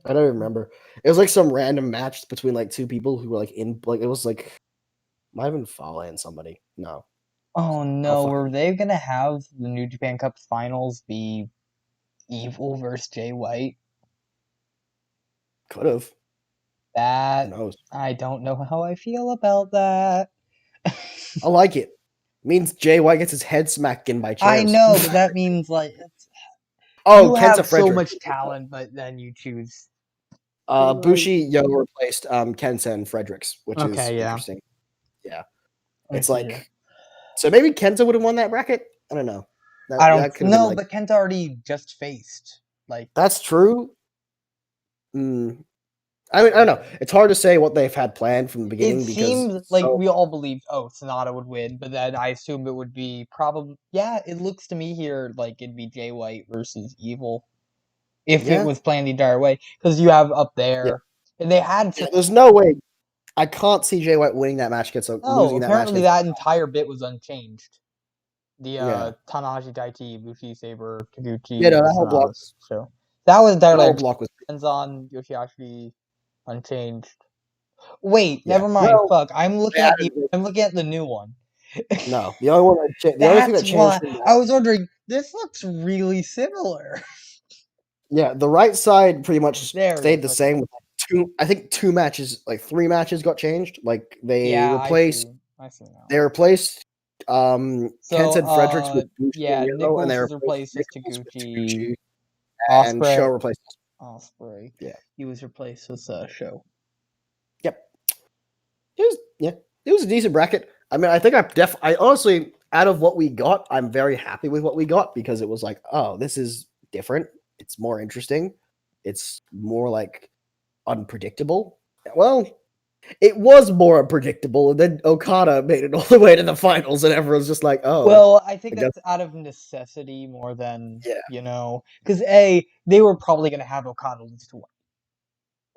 I don't even remember. It was like some random match between like two people who were like in, like, it was like, might have been Fale and somebody. No. Oh I'll no, were fucking, they gonna have the New Japan Cup finals be Evil versus Jay White? could have. Who That knows? I don't know how I feel about that. I like it. Means Jay White gets his head smacked in by I chairs. know, but that means like Oh, you Kenta have so Frederick. much talent, but then you choose Jay White. Bushi Yo replaced Kenta and Fredericks, which is Okay, yeah. interesting. Yeah. I It's see here. like, so maybe Kenta would have won that bracket? I don't know. I don't That could have been know, like, but Kenta already just faced. Like that's true. Mm. I mean, I don't know. It's hard to say what they've had planned from the it beginning because seemed like so we all believed, oh, Sonata would win, but then I assumed it would be probably yeah, it looks to me here like it'd be Jay White versus Evil. If it yeah, was planned the entire way. Because you have up yeah, there and they had yeah. There's no way. I can't see Jay White winning that match against no, losing that match apparently against. that entire bit was unchanged. The Yeah, Tanahashi Taiti, Bushi Saber, yeah. Taguchi, No, and that whole block, Sonata show. That was that entirely whole unchanged. block was. On Yoshihashi unchanged. Wait, Yeah. never mind. Well, Fuck. they added, I'm looking at the new one. no. The only one the only thing That's that changed why from that. I was wondering. This looks really similar. Yeah, the right side pretty much There it stayed is. the Okay. same. With two, I think two matches, like three matches, got changed. Like Yeah, I see. I see now. they replaced So, Kent and Fredericks with Bushi and yeah, Yo, and they Nichols is replaced replaced as Nichols with Taguchi. Taguchi, and Show Osprey. replaced. Osprey. Yeah, He was replaced with Show. yep. It was it was a decent bracket. I mean, I think I honestly, out of what we got, I'm very happy with what we got because it was like, oh, this is different. It's more interesting. It's more like unpredictable. Well, it was more unpredictable, and then Okada made it all the way to the finals, and everyone's just like, "Oh, Well, I think I guess." that's out of necessity more than, Yeah, because A, they were probably going to have Okada lose to White.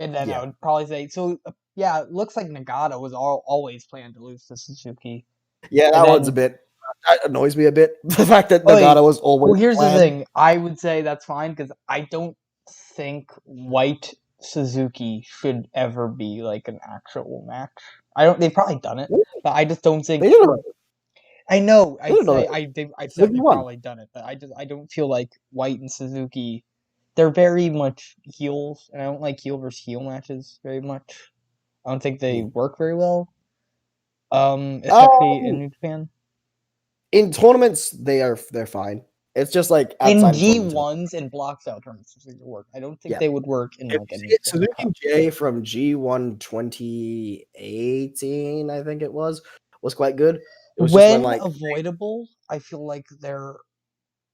And then I yeah, would probably say, so, yeah, it looks like Nagata was always planned to lose to Suzuki. yeah. And That one's a then, bit that annoys me a bit. The fact that oh, wait, Nagata was always well, here's the planned. thing. I would say that's fine because I don't think White Suzuki should ever be like an actual match. I don't. They've probably done it, but I just don't They think. didn't know. I know. They didn't know that. I've Suzuki definitely won. probably done it, but I don't feel like White and Suzuki. They're very much heels, and I don't like heel versus heel matches very much. I don't think they Hmm. work very well. Especially in Um, New Japan. in tournaments, they're fine. It's just like In outside of G tournaments. ones and block style tournaments, they work. I don't think Yeah, they would work in if like you a see New it, Japan Suzuki Cup. J from G1 2018, I think it was quite good. It was just when When like avoidable, I feel like they're.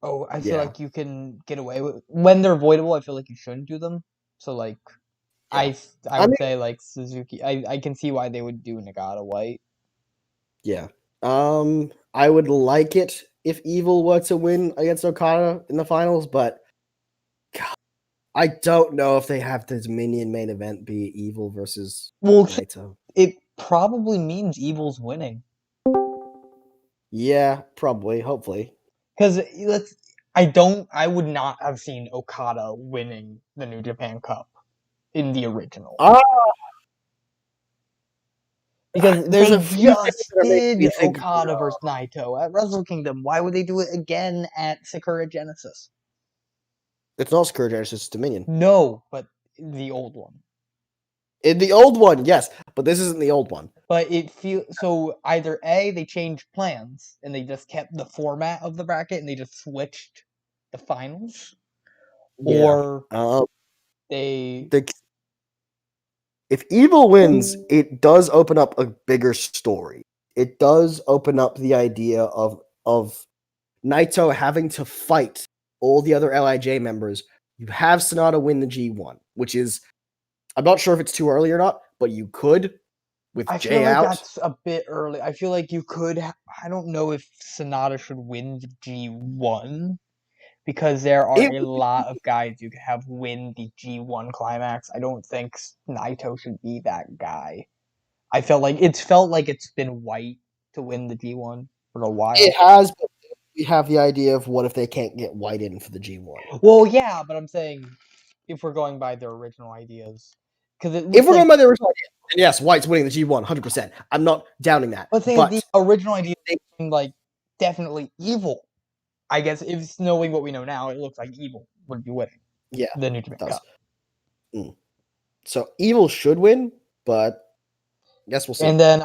Oh, I feel yeah, like you can get away with when they're avoidable. I feel like you shouldn't do them. So like yeah. I I would mean, say like Suzuki. I can see why they would do Nagata White. yeah. I would like it if Evil were to win against Okada in the finals, but God, I don't know if they have the Dominion main event be Evil versus Well, Naito. it probably means Evil's winning Yeah, probably, hopefully. because let's. I would not have seen Okada winning the New Japan Cup in the original Ah, because there's they a few things just that are making did me think Okada versus Naito at Wrestle Kingdom. Why would they do it again at Sakura Genesis? it's not Scourge Genesis, it's Dominion. No, but the old one. In the old one, yes, but this isn't the old one. But it feels so either A, they changed plans and they just kept the format of the bracket and they just switched the finals, Yeah. or they The if Evil wins, it does open up a bigger story. It does open up the idea of Naito having to fight all the other Lij members. You have Sonata win the G1, which is I'm not sure if it's too early or not, but you could with I feel Jay like out. that's a bit early. I feel like you could. I don't know if Sonata should win the G1 because there are It a lot of guys you could have win the G1 climax. I don't think Naito should be that guy. I felt like it's been white to win the G1 for a while. It has, but we have the idea of what if they can't get White in for the G1. Well, yeah, but I'm saying if we're going by their original ideas, because it If looks we're like going by the original idea, then yes, White's winning the G1 100%. I'm not doubting that. but the But original idea seemed like definitely evil. I guess if knowing what we know now, it looks like evil would be winning yeah, the New it Japan does. Cup. So Evil should win, but I guess we'll see. And then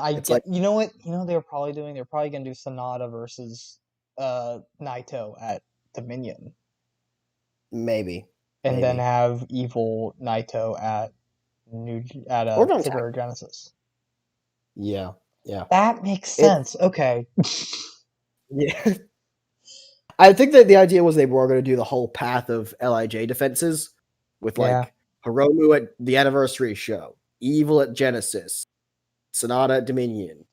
you know what? You know they were probably doing? They're probably gonna do Sonata versus Naito at Dominion. Maybe. And then have Evil Naito at Super Genesis. Yeah. That makes sense. Okay. Yeah. I think that the idea was they were going to do the whole path of LIJ defenses with like Hiromu at the anniversary show, Evil at Genesis, Sonata at Dominion,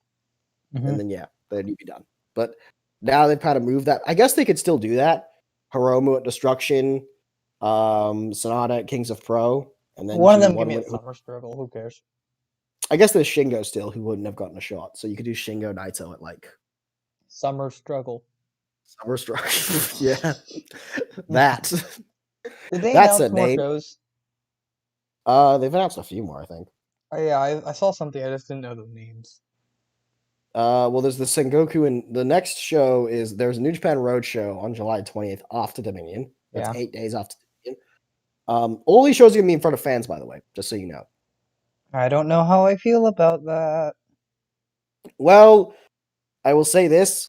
and then they'd be done. But now they've kind of moved that. I guess they could still do that. Hiromu at Destruction, Sonata at Kings of Pro, and then one of them give me a summer struggle. Who cares? I guess there's Shingo still who wouldn't have gotten a shot, so you could do Shingo Naito at like summer struggle. Summer struggle. Yeah, that. Did they That's announce a more name. shows? They've announced a few more, I think. Oh, yeah, I saw something. I just didn't know the names. Well, there's the Sengoku, and the next show is there's a New Japan Road Show on July 20th off to Dominion. That's 8 days off to Dominion. All these shows are gonna be in front of fans, by the way, just so you know. I don't know how I feel about that. Well, I will say this: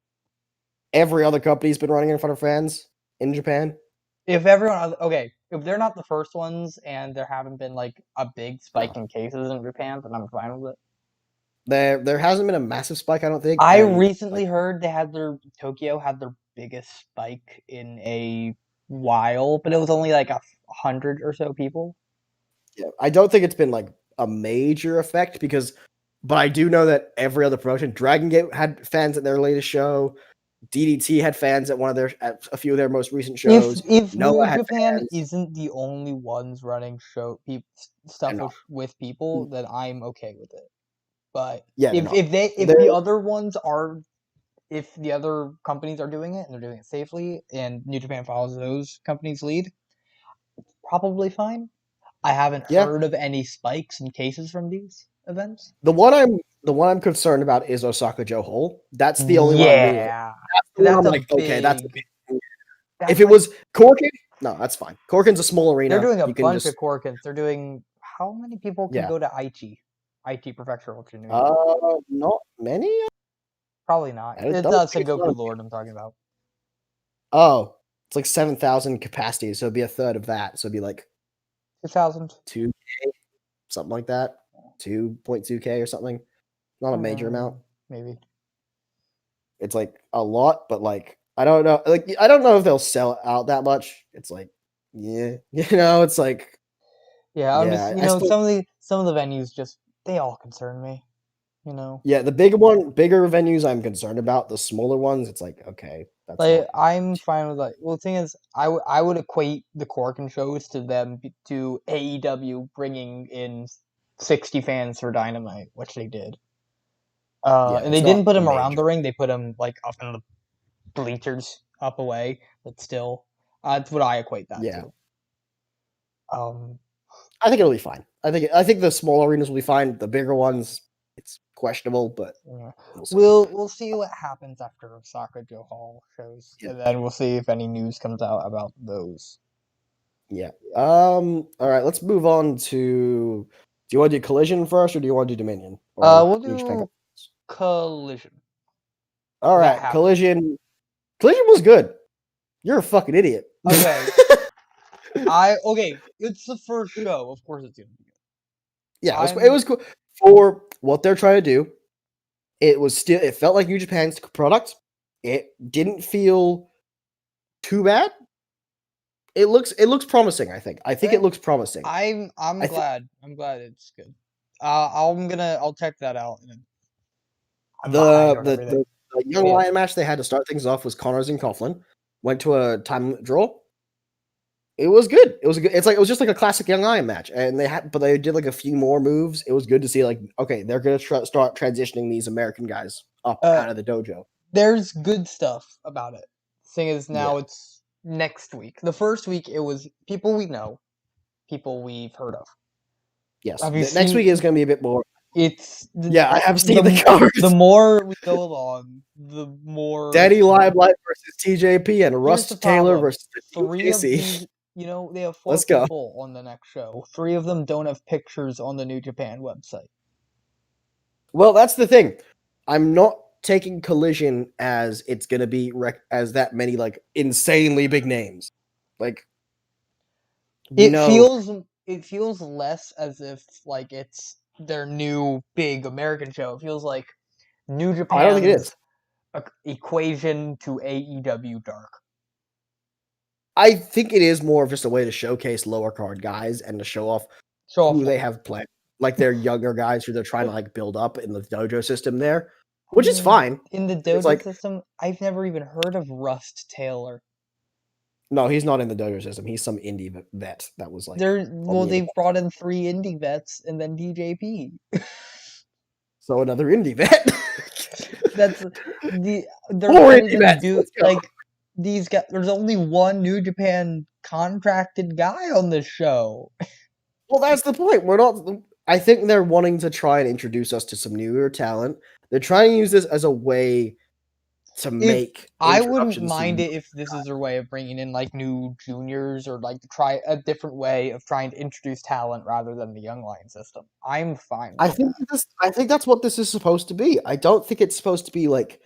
every other company's been running in front of fans in Japan. If they're not the first ones, and there haven't been like a big spike in cases in Japan, then I'm fine with it. There hasn't been a massive spike, I don't think. I recently heard Tokyo had their biggest spike in a while, but it was only like 100 or so people. Yeah, I don't think it's been like a major effect but I do know that every other promotion, Dragon Gate had fans at their latest show. DDT had fans at at a few of their most recent shows. If Noah New Japan fans. isn't the only ones running stuff with people, then I'm okay with it. But if the other ones are, if the other companies are doing it and they're doing it safely, and New Japan follows those companies' lead, it's probably fine. I haven't heard of any spikes in cases from these events. The one I'm concerned about is Osaka Joe Hall. That's the only one I'm really. That's the one I'm like, okay, that's a big. If it was Corkin, no, that's fine. Corkin's a small arena. They're doing a bunch of Corkins. They're doing how many people can go to Aichi Prefectural Training? Not many. Probably not. It's not Sengoku Lord I'm talking about. Oh, it's like 7,000 capacity, so it'd be a third of that. So it'd be like 2,000, 2K, something like that, 2.2K or something. Not a major amount. Maybe. It's like a lot, but like I don't know. Like I don't know if they'll sell out that much. It's like, yeah, it's like, I'm just some of the venues just they all concern me. Yeah, the bigger venues I'm concerned about. The smaller ones, it's like, okay, that's like I'm fine with that. Well, the thing is, I would equate the Corkin shows to AEW bringing in 60 fans for Dynamite, which they did. And they didn't put them around the ring; they put them like up in the bleachers, up away. But still, that's what I equate that to. I think it'll be fine. I think the small arenas will be fine. The bigger ones, it's questionable, but we'll see what happens after Osaka Joe Hall shows, and then we'll see if any news comes out about those. Yeah. All right. Let's move on to. Do you want to do Collision first, or do you want to do Dominion? We'll do Collision. All right, Collision. Collision was good. You're a fucking idiot. Okay. It's the first show. Of course, it's gonna be good. Yeah, it was cool for what they're trying to do. It felt like New Japan's product. It didn't feel too bad. It looks promising. I think it looks promising. I'm glad. I'm glad it's good. I'll check that out. The young lion match they had to start things off was Connors and Coughlin. Went to a time limit draw. It was good. It was good. It's like it was just like a classic Young Lion match, and they did like a few more moves. It was good to see like okay, they're gonna start transitioning these American guys up Uh, out of the dojo. there's good stuff about it. Thing is, Yeah. now it's next week. The first week it was people we know, people we've heard of. Yes. Have you Next seen? week is gonna be a bit more. It's Yeah, I have seen the the cards. more we go along, the more. Daddy Limelight versus TJP and Here's the Rust Taylor problem. versus the Three of DKC. these, they have four Let's go. people on the next show. Three of them don't have pictures on the New Japan website. Well, that's the thing. I'm not taking Collision as it's gonna be as that many like insanely big names. Like we It know. feels it feels less as if like it's their new big American show. It feels like New I don't think it is. Japan's equation to AEW Dark. I think it is more of just a way to showcase lower card guys and to show off Show off who they what? have planned. Like they're younger guys who they're trying to like build up in the dojo system there, I which is mean, fine. in the It's dojo like system, I've never even heard of Rust Taylor. no, he's not in the dojo system. He's some indie vet that was like on the They've indie. brought in three indie vets and then DJP. So another indie vet. That's they're Four not indie even vets. Let's go. like these guys. There's only one New Japan contracted guy on this show. Well, that's the point. We're not. I think they're wanting to try and introduce us to some newer talent. They're trying to use this as a way to If make I wouldn't introductions to mind new. it if this is their way of bringing in like new juniors or like to try a different way of trying to introduce talent rather than the young lion system. I'm fine with that. I think that's what this is supposed to be. I don't think it's supposed to be like.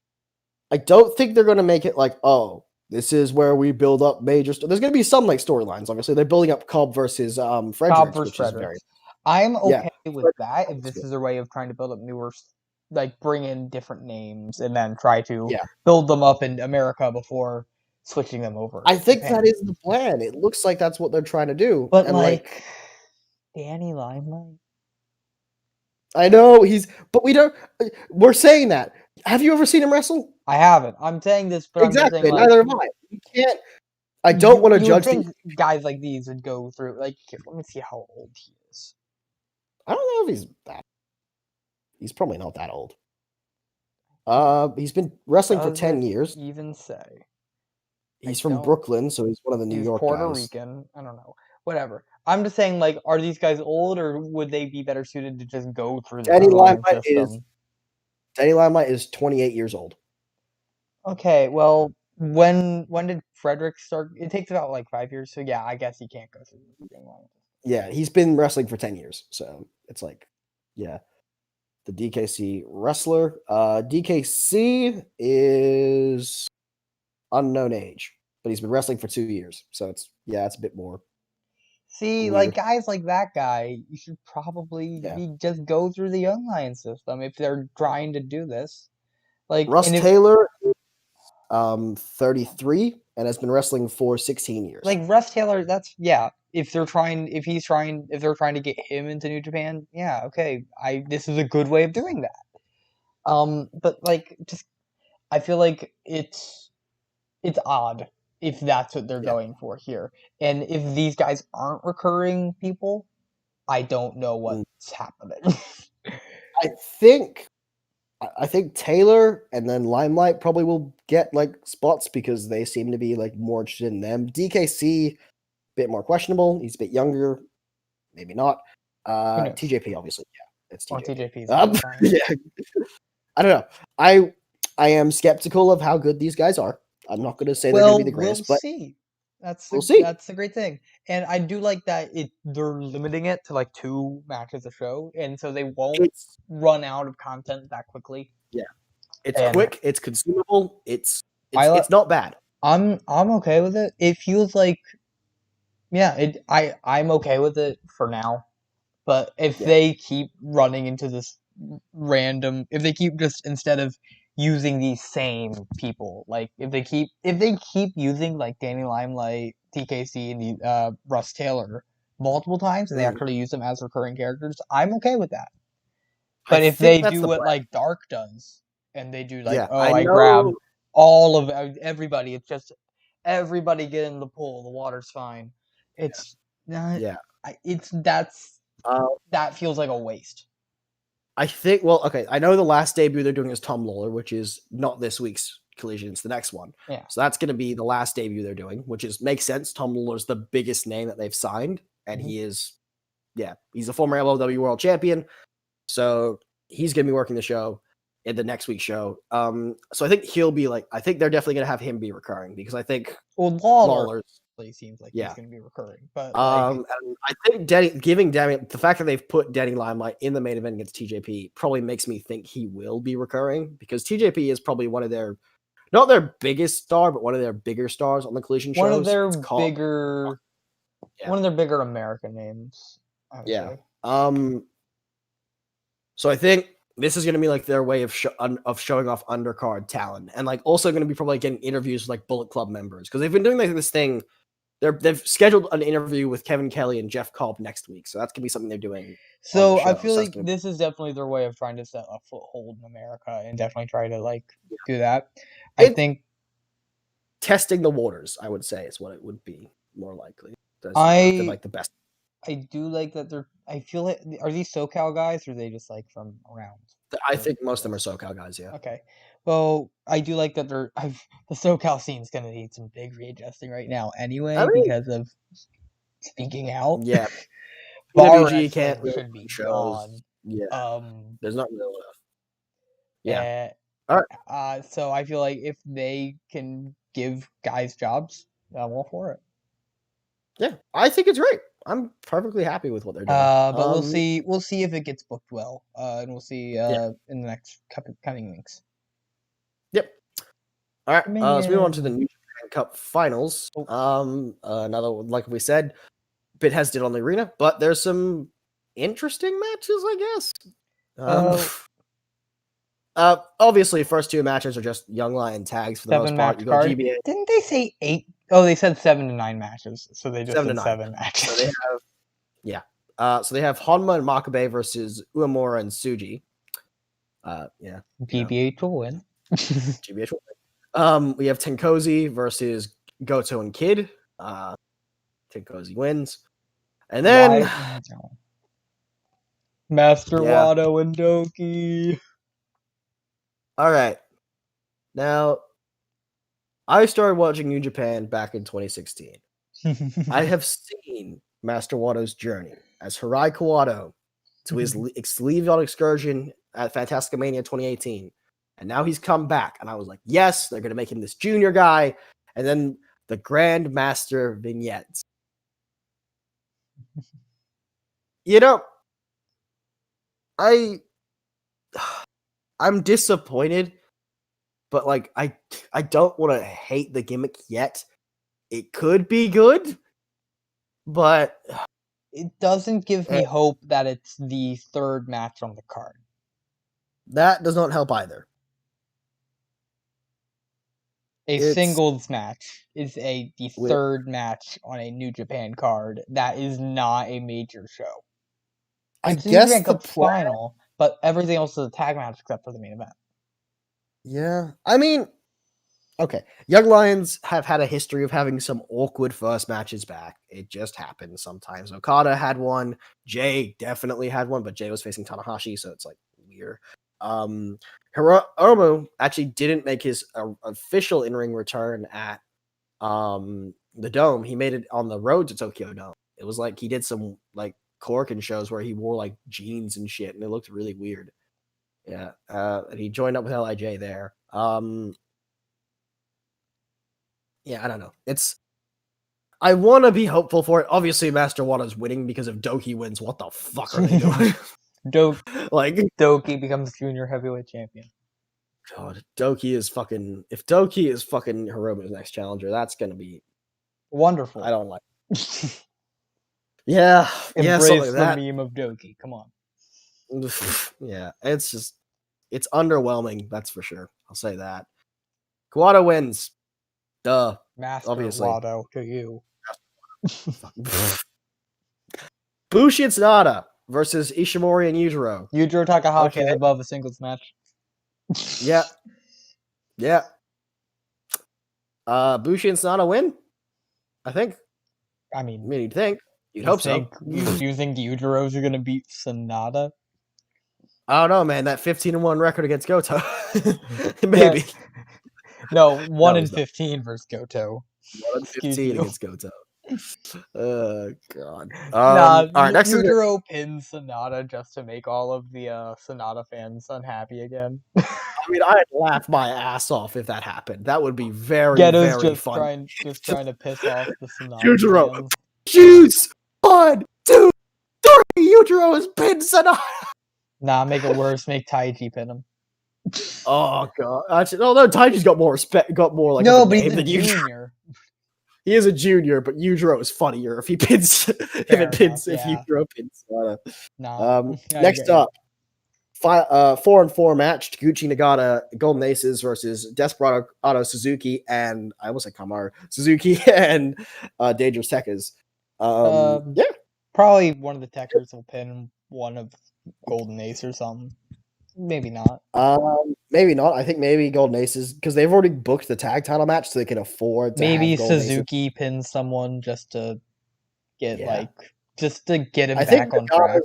I don't think they're going to make it like, oh, this is where we build up major. There's going to be some like storylines. Obviously, they're building up Cobb versus Cobb Fredericks, versus which is very Fredericks. I'm yeah. okay with that if this is their way of trying to build up newer, like bring in different names and then try to Yeah, build them up in America before switching them over I to think Japan. that is the plan. It looks like that's what they're trying to do. But And like, Danny Limelight. I know but we don't. We're saying that. Have you ever seen him wrestle? I haven't. I'm saying this, but I'm just saying Exactly. Neither have I. You can't. I don't want to you would judge. think guys like these would go through. Like, here, let me see how old he is. I don't know if he's that. He's probably not that old. He's been wrestling for 10 years. Even say He's from Brooklyn, so he's one of the New he's York Puerto guys. Rican. I don't know. Whatever. I'm just saying, like, are these guys old, or would they be better suited to just go through the online system? Danny Limelight is 28 years old. Okay, well, when did Frederick start? It takes about like 5 years, so yeah, I guess he can't go through the online. Yeah, he's been wrestling for 10 years, so it's like, yeah. The DKC wrestler. DKC is unknown age, but he's been wrestling for 2 years, so it's a bit more. See, Weird. like guys like that guy, you should probably just go through the Young Lion system if they're trying to do this. Like Russ Taylor, 33, and has been wrestling for 16 years. Like Russ Taylor, that's If they're trying to get him into New Japan, yeah, okay. This is a good way of doing that. But like, just I feel like it's odd if that's what they're going for here. And if these guys aren't recurring people, I don't know what's happening. I think Taylor and then Limelight probably will get like spots because they seem to be like more interested in them. DKC, a bit more questionable. He's a bit younger, maybe not. TJP, obviously, yeah, it's TJP. Yeah, I don't know. I am skeptical of how good these guys are. I'm not going to say they're going to be the greatest, but see. We'll see. That's the great thing, and I do like that they're limiting it to like 2 matches a show, and so they won't run out of content that quickly. Yeah, it's quick. It's consumable. It's not bad. I'm okay with it. It feels like, I'm okay with it for now. But if they keep running into this if they keep just instead of using these same people, like if they keep using like Danny Limelight, TKC, and Russ Taylor multiple times, and they actually use them as recurring characters, I'm okay with that. But if they do what like Dark does, and they do like, I grab all of everybody, it's just everybody get in the pool, the water's fine. It's not. Yeah. Uh, That feels like a waste. I think. Well, okay. I know the last debut they're doing is Tom Lawler, which is not this week's collision; it's the next one. Yeah. So that's going to be the last debut they're doing, which is makes sense. Tom Lawler's the biggest name that they've signed, and Mhm. he is, yeah, he's a former LLW World Champion, so he's going to be working the show in the next week's show. So I think he'll be like, I think they're definitely going to have him be recurring because I think Well, Lawler Lawler's, seems like he's yeah. going to be recurring, but like And I think giving Danny the fact that they've put Danny Limelight in the main event against TJP probably makes me think he will be recurring because TJP is probably one of their not their biggest star, but one of their bigger stars on the collision one of shows. their It's called bigger, yeah. one of their bigger American names. I would Yeah. say. So I think this is going to be like their way of showing off undercard talent, and like also going to be probably getting interviews with like Bullet Club members because they've been doing like this thing. They've scheduled an interview with Kevin Kelly and Jeff Cobb next week, so that's gonna be something they're doing on the So I show. feel So like this is definitely their way of trying to set a foothold in America and definitely try to like do that. I it's think testing the waters. I would say is what it would be more likely. They're I like the best. I do like that they're. I feel like are these SoCal guys or are they just like from around? I Or think most of them are West? SoCal guys. Yeah. Okay. Well, I do like that they're. The SoCal scene's gonna need some big readjusting right now, I anyway, mean, because of speaking out. yeah. Bar PWG can't wrestling really should do be shows. gone. Yeah. Um. There's not really. Yeah. eh, All right. so I feel like if they can give guys jobs, I'm all for it. Yeah. I think it's great. I'm perfectly happy with what they're doing. But we'll see. We'll see if it gets booked well. And we'll see. Yeah. In the next coming weeks. Yep. All right. Let's move on to the Dominion. New Japan Cup Finals. Oh. Another one, like we said, bit hesitant on the arena, but there's some interesting matches, I guess. Obviously, first two matches are just Young Lion tags for the most part. Match You got card. GBA Didn't they say 8? Oh, they said 7 to 9 matches. So they just 7 to said 9. 7 matches. So they have, yeah. So they have Honma and Makabe versus Uemura and Tsuji. Yeah. GBH will win. GBH will win. We have Tenkozi versus Goto and Kid. Tenkozi wins. And then Master Wado and Doki. All right. Now, I started watching New Japan back in 2016. I have seen Master Wado's journey as Hirai Kawato to his leave on excursion at Fantastica Mania 2018. And now he's come back. And I was like, yes, they're going to make him this junior guy. And then the Grand Master vignettes. You know, I'm disappointed, but like I don't want to hate the gimmick yet. It could be good, but it doesn't give me hope that it's the third match on the card. That does not help either. Singles match is the third match on a New Japan card. That is not a major show. It's New Japan Cup final, but everything else is a tag match except for the main event. Yeah, I mean, okay. Young Lions have had a history of having some awkward first matches back. It just happens sometimes. Okada had one. Jay definitely had one, but Jay was facing Tanahashi, so it's like weird. Hiromu actually didn't make his official in-ring return at the Dome. He made it on the road to Tokyo Dome. It was like he did some like Corkin shows where he wore like jeans and shit, and it looked really weird. Yeah, and he joined up with LIJ there. Yeah, I don't know. I want to be hopeful for it. Obviously, Master Wada's winning because if Doki wins, what the fuck are they doing? Doki becomes junior heavyweight champion. God, Doki is fucking. If Doki is fucking Hiromu's next challenger, that's gonna be wonderful. I don't like. Yeah, embrace the meme of Doki. Come on. Yeah, it's underwhelming. That's for sure. I'll say that. Kawada wins. Duh. Master obviously. Wado to you. Bushi and Tsunada versus Ishimori and Yujiro. Yujiro Takahashi is above a singles match. Yeah. Yeah. Bushi and Tsunada win, I think. I I mean, mean, you'd think. You'd you hope so. think you think Yujiros are gonna beat Sonata? I don't know, man. That 15-1 record against Goto. Yeah, Maybe. no, 1 No, in he's not. 15 versus Goto. 1 Excuse 15 you. against Goto. God. Nah, All right, next is Yujiro pins Sonata just to make all of the Sonata fans unhappy again. I mean, I'd laugh my ass off if that happened. That would be very, Geto's very fun. just Just trying to piss off the Sonata Yujiro. fans. Choose 1, 2, 3. Yujiro has pinned Sonata. Nah, make it worse. Make Taiji pin him. Oh god. Actually, no, Taiji's got more respect, got more like of a No, but name he's a than Yujiro. junior. He is a junior, but Yujiro is funnier if he pins Fair enough, if yeah. Yujiro pins Sonata. Nah, I Next get you. up, 4-on-4 match: Gucci Nagata, Golden Aces versus Desperado Suzuki, and I almost said Kamaru Suzuki and Dangerous Tekkers. Yeah, Probably one of the Techers will pin one of Golden Ace or something. Maybe not. maybe not. I think maybe Golden Aces because they've already booked the tag title match, so they can afford to have Maybe Golden Aces. Suzuki pins someone just to get Yeah, just to get him I think back on track.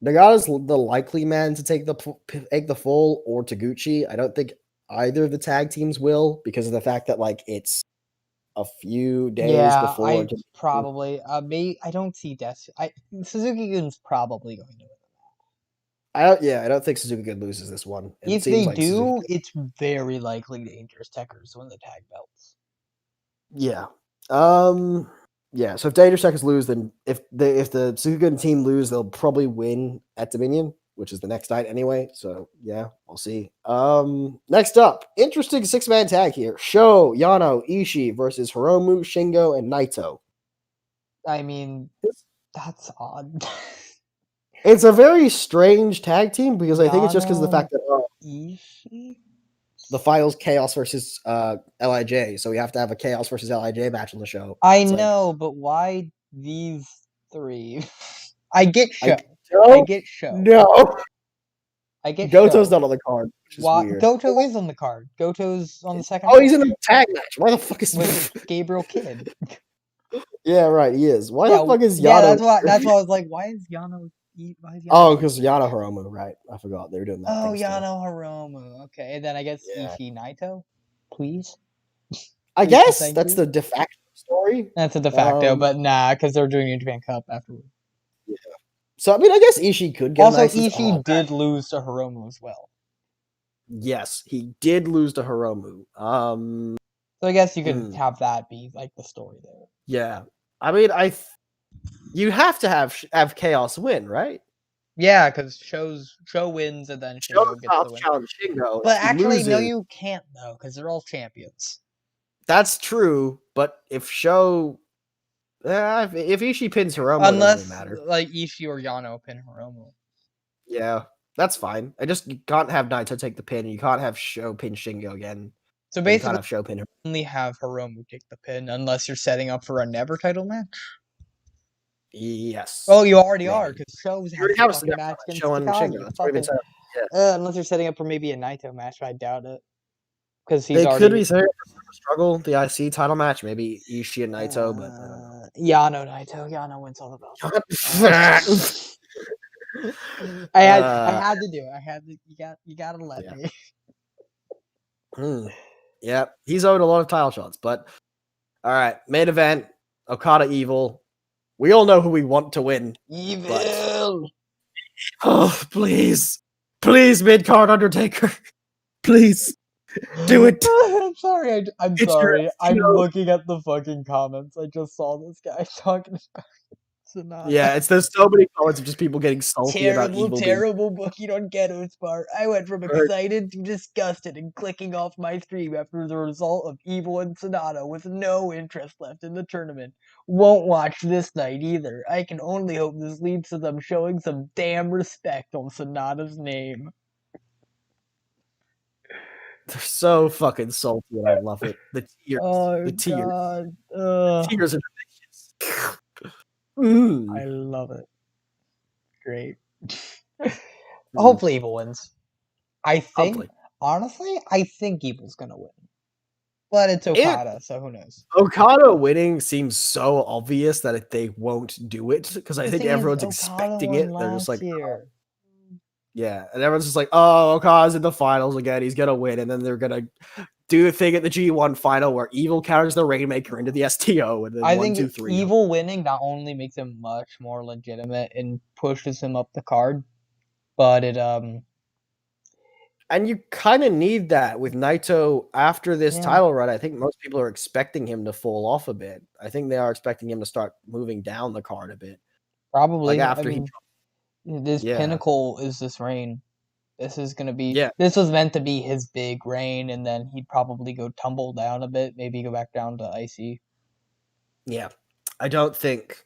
Nagata's the likely man to take the full or Taguchi. I don't think either of the tag teams will because of the fact that like it's a few days Yeah, before. I probably I don't see Suzuki Gun's probably going to win. I don't think Suzuki Gun loses this one. And it If seems they like Suzuki. do, it's very likely Dangerous Techers win the tag belts. Yeah. Um. Yeah. So if Dangerous Tekkers lose, then if the Suzuki Gun team lose, they'll probably win at Dominion, which is the next night anyway. So yeah, we'll see. Next up, interesting 6-man tag here: Sho, Yano, Ishii versus Hiromu, Shingo, and Naito. I mean, that's odd. It's a very strange tag team because I think it's just because of the Yano fact that Ishii? the finals Chaos versus Lij, so we have to have a Chaos versus Lij match on the show. I It's like, know, but why these three? I get I Sho. I don't get Sho. know. I get Goto's Sho. not on the card, which is Why weird. Goto is on the card. Goto's on the second Oh, he's match in a tag match. Why the fuck is with Gabriel Kidd. Yeah, right, he is. Why the Yeah, fuck is yeah, Yano? that's why I was like, why is Yano Oh, in because the match? Yano Hiromu, right? I forgot they were doing that Oh, thing still. Yano Hiromu. Okay, and then I guess Yeah, Ishii Naito, please. I Please and guess thank that's you. the de facto story. That's a de facto, but nah, because they're doing New Japan Cup afterward. Yeah. So I mean, I guess Ishii could get a Also, nice. Ishii did lose to Hiromu as well. Yes, he did lose to Hiromu. So I guess you could have that be like the story there. Yeah. I mean, you have to have Chaos win, right? Yeah, because Sho wins and then Show Shingo gets South the win. challenge Shingo. But If he actually, no, loses, you can't though, because they're all champions. that's true. But if if Ishii pins Hiromu, it doesn't really Unless matter. like Ishii or Yano pin Hiromu. Yeah, that's fine. You can't have Naito take the pin. You can't have Sho pin Shingo again. So And you can't basically, have Sho pin. only have Hiromu take the pin unless you're setting up for a never title match. Yes. Oh, you already maybe. are, because Sho's You has already the have a fucking match against Sho and Shingo. Takagi. That's what we've been saying. Unless you're setting up for maybe a Naito match, but I doubt it. Because he's They could be already saying for struggle, the IC title match, maybe Ishii and Naito, but I don't know. Yano Naito. Yano wins all the belts. I had to do it. I had to. You gotta let me. Yeah, he's owed a lot of title shots, but all right, main event, Okada Evil. We all know who we want to win. Evil. But, oh, please, mid card Undertaker, please do it. I'm sorry. I'm sorry. I'm looking at the fucking comments. I just saw this guy talking about Sonata. Yeah, there's so many comments of just people getting salty about Evil. Terrible booking on Ghetto's part. I went from excited to disgusted and clicking off my stream after the result of Evil and Sonata with no interest left in the tournament. Won't watch this night either. I can only hope this leads to them showing some damn respect on Sonata's name. They're so fucking salty, and I love it. The tears. Oh, the tears. God. The tears are I love it. Great. Hopefully Evil wins. Honestly, I think Evil's gonna win. But it's It Okada, so who knows? Okada winning seems so obvious that they won't do it because I The think thing is, everyone's Okada expecting won it. They're just last like, year. yeah, and everyone's just like, oh, Okada's in the finals again. He's gonna win, and then they're gonna do the thing at the G1 final where Evil counters the Rainmaker into the STO, and then I one, think 2, 3. Evil winning not only makes him much more legitimate and pushes him up the card, but it And you kind of need that with Naito after this yeah, title run. I think most people are expecting him to fall off a bit. I think they are expecting him to start moving down the card a bit. Like probably. I after he, mean, this yeah, pinnacle is this reign. This is gonna be. yeah, This was meant to be his big reign, and then he'd probably go tumble down a bit, maybe go back down to IC. yeah. I don't think,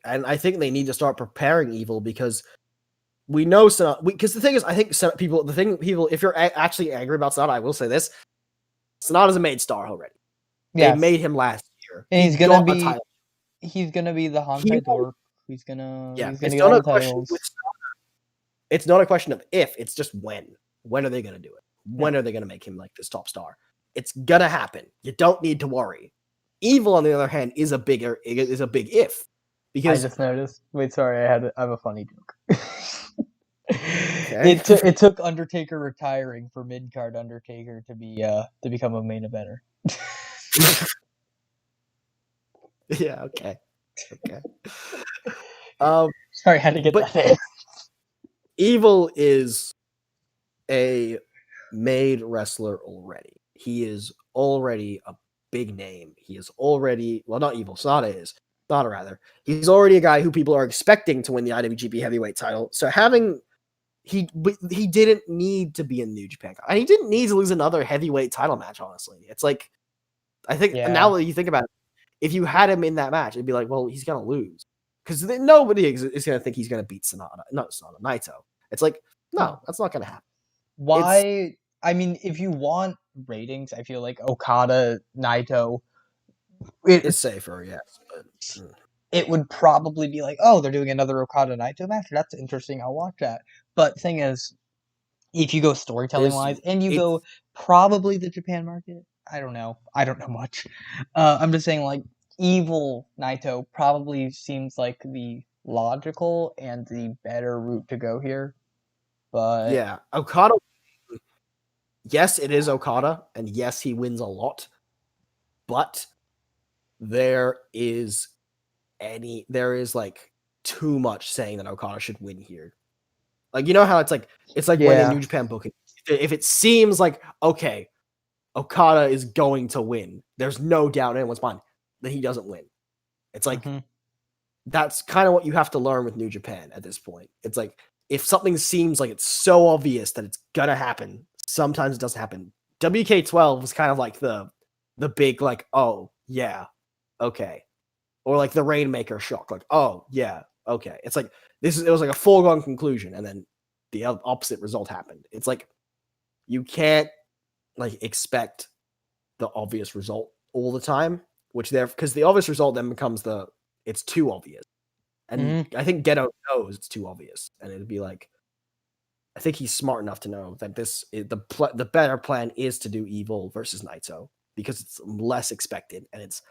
and I think they need to start preparing Evil because we know Sonata. Because the thing is, I think people, if you're actually angry about Sonata, I will say this: Sonata's a made star already. They Yes, made him last year. and He got a title. he's gonna be the He, Hantai dork. yeah. He's gonna It's get not all a the question with. titles. It's not a question of if. It's just when. When are they going to do it? Yeah, When are they going to make him like this top star? It's gonna happen. You don't need to worry. Evil, on the other hand, is a big if I because just noticed. Wait, sorry, I have a funny joke. okay, It took Undertaker retiring for mid card Undertaker to become a main eventer. yeah, okay. Um, Sorry, I had to get but that in. Evil is a made wrestler already. He is already a big name. He is already not Evil. Sonata is Sonata rather. He's already a guy who people are expecting to win the IWGP Heavyweight title. So he didn't need to be in New Japan, and he didn't need to lose another heavyweight title match. Honestly, it's like I think Yeah. now that you think about it, if you had him in that match, it'd be like, well, he's gonna lose because nobody is gonna think he's gonna beat Sonata, Naito. It's like no, No. that's not gonna happen. It's Why? I mean, if you want ratings, I feel like Okada, Naito, it it's safer, yes, but it would probably be like, oh, they're doing another Okada Naito match. That's interesting. I'll watch that. But thing is, if you go storytelling there's wise, and you it's go probably the Japan market, I don't know. I don't know much. I'm just saying, like, evil Naito probably seems like the logical and the better route to go here. But yeah, Okada. Yes, it is Okada, and yes, he wins a lot, but there is there is like too much saying that Okada should win here. Like you know how it's like when in yeah, New Japan booking, if it seems like okay, Okada is going to win, there's no doubt in anyone's mind that he doesn't win. It's like hmm that's kind of what you have to learn with New Japan at this point. It's like if something seems like it's so obvious that it's gonna happen, sometimes it doesn't happen. WK12 was kind of like the big like oh yeah okay or like the Rainmaker shock like oh yeah okay. It's like it was like a foregone conclusion and then the opposite result happened. It's like you can't like expect the obvious result all the time, which there because the obvious result then becomes it's too obvious. And hmm I think Ghetto knows it's too obvious, and it'd be like I think he's smart enough to know that the better plan is to do Evil versus Naito because it's less expected and it's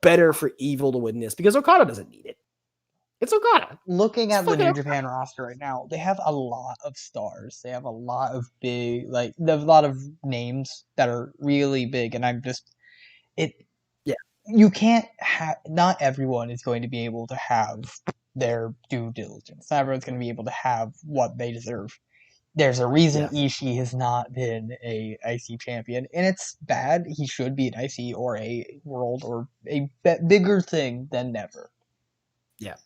better for Evil to win this because Okada doesn't need it. It's Okada. looking It's at the fucking New Okada. Japan roster right now, they have a lot of stars. They have a lot of big, like, they have a lot of names that are really big, and I'm just it. Yeah, You can't have. Not everyone is going to be able to have their due diligence. Not everyone's going to be able to have what they deserve. There's a reason yeah, Ishii has not been a IC champion, and it's bad. He should be an IC or a world or a bigger thing than never. yeah,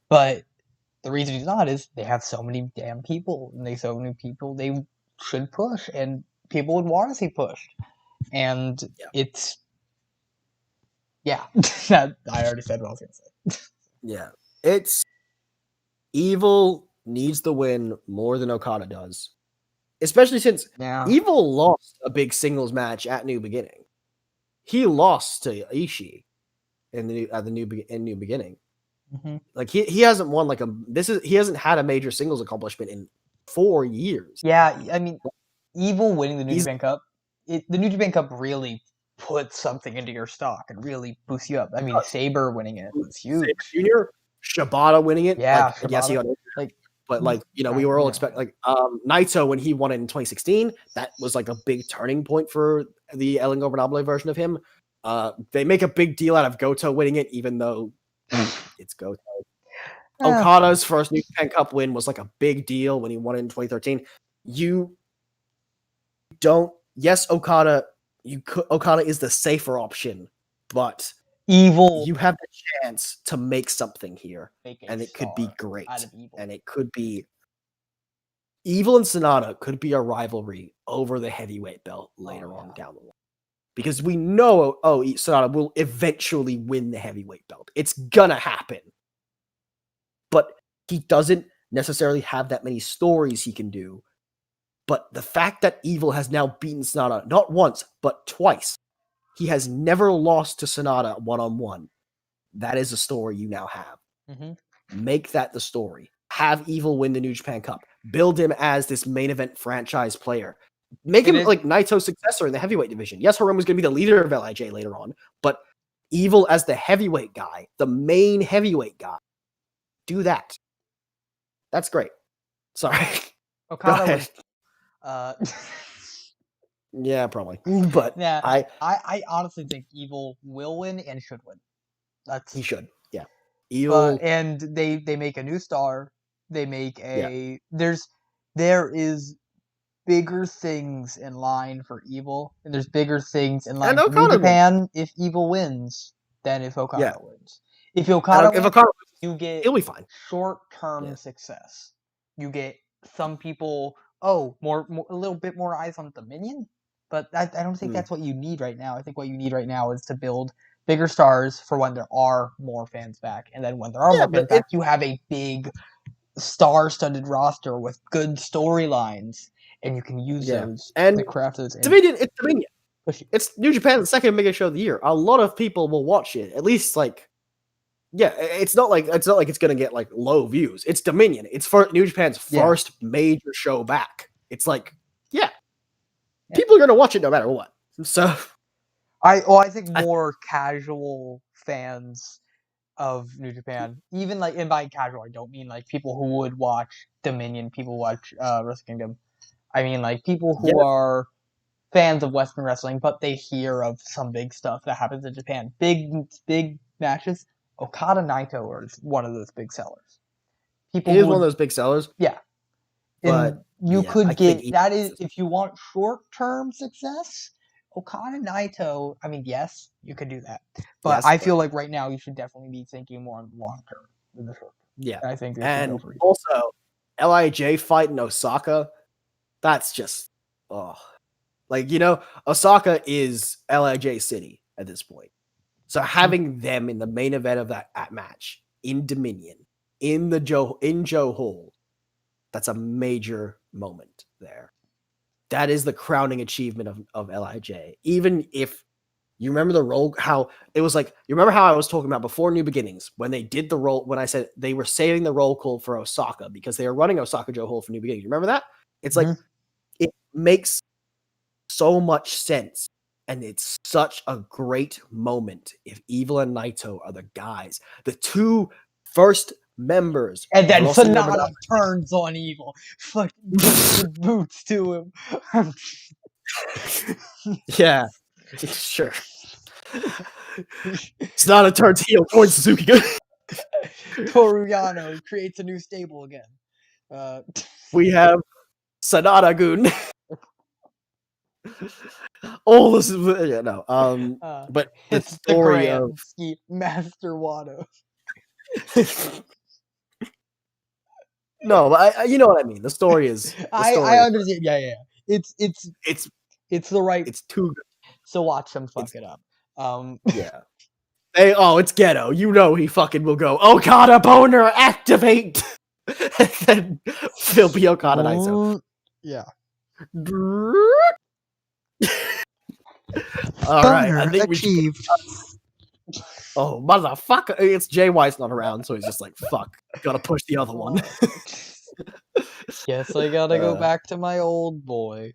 But the reason he's not is they have so many damn people, and they so many people they should push, and people would want to see pushed. And yeah, it's yeah, that I already said what I was gonna say. yeah. It's Evil needs the win more than Okada does, especially since Yeah. Evil lost a big singles match at New Beginning. He lost to Ishii in New Beginning. hmm Like he hasn't won like he hasn't had a major singles accomplishment in 4 years. Yeah, I mean, Evil winning the New He's Japan Cup. the New Japan Cup really puts something into your stock and really boosts you up. I mean, Saber winning it was Saber huge. Jr., Shibata winning it. Yeah, Like, yes, he Shibata. got injured, Like, but like, we were all expecting know. like Naito when he won it in 2016. That was like a big turning point for the El Ingobernable version of him. They make a big deal out of Goto winning it, even though it's Goto. Okada's first New Japan Cup win was like a big deal when he won it in 2013. You don't. Yes, Okada. Okada is the safer option, but Evil you have the chance to make something here, and it could be star great, out of Evil. and it could be Evil and Sonata could be a rivalry over the heavyweight belt later on down the line. Because we know, Sonata will eventually win the heavyweight belt. It's gonna happen. But he doesn't necessarily have that many stories he can do. But the fact that Evil has now beaten Sonata, not once, but twice, he has never lost to Sonata one-on-one. That is a story you now have. Mm-hmm. Make that the story. Have Evil win the New Japan Cup. Build him as this main event franchise player. Make him like Naito's successor in the heavyweight division. Yes, Hiromu's going to be the leader of LIJ later on, but Evil as the heavyweight guy, the main heavyweight guy. Do that. That's great. Sorry. Okada was, yeah, probably. But yeah, I honestly think Evil will win and should win. He should. Yeah. Evil. And they make a new star. They make a there is bigger things in line for Evil, and there's bigger things in line for New Japan if Evil wins than if Okada wins. If Okada wins, you get he'll be fine. Short-term success. You get some people, more a little bit more eyes on Dominion, but I don't think that's what you need right now. I think what you need right now is to build bigger stars for when there are more fans back, and then when there are more fans back, you have a big star-studded roster with good storylines, and you can use those and craft those. Dominion, it's Dominion. It's New Japan's second biggest show of the year. A lot of people will watch it. At least like, it's not like it's gonna get like low views. It's Dominion. It's for New Japan's first major show back. It's like, people are gonna watch it no matter what. So, I think more casual fans of New Japan, even like, and by casual, I don't mean like people who would watch Dominion, people watch Wrestle Kingdom. I mean like people who are fans of Western wrestling, but they hear of some big stuff that happens in Japan. Big matches. Okada Naito is one of those big sellers. He is one of those big sellers. Yeah. And you could get that is if you want short-term success. Okada Naito, I mean, yes, you could do that. But I feel like right now you should definitely be thinking more on the long term than the short term. Yeah. I think and also LIJ fighting Osaka, that's just like, Osaka is LIJ City at this point. So having them in the main event of that match in Dominion, in Joe Hall, that's a major moment there. That is the crowning achievement of LIJ. Even if you remember the role, how it was like, you remember how I was talking about before New Beginnings, when they did the role, when I said they were saving the roll call for Osaka because they were running Osaka Joe Hall for New Beginnings. You remember that? It's like, it makes so much sense. And it's such a great moment if Evil and Naito are the guys, the two first members. And then Sonata turns on Evil. Fucking gives the boots to him. Yeah, sure. Sonata turns heel towards Suzuki. Toru Yano creates a new stable again. We have Sonata-gun. All this is but it's the story of Master Wado. No, but you know what I mean. The story is. I understand. Yeah. It's the right. It's too good. So watch them fuck it up. Yeah. It's Ghetto. You know he fucking will go. Okada boner activate. And then he'll be Okada Naito. Yeah. All right. I think achieved. Oh, motherfucker. It's JY's not around, so he's just like, fuck. Gotta push the other one. Guess I gotta go back to my old boy.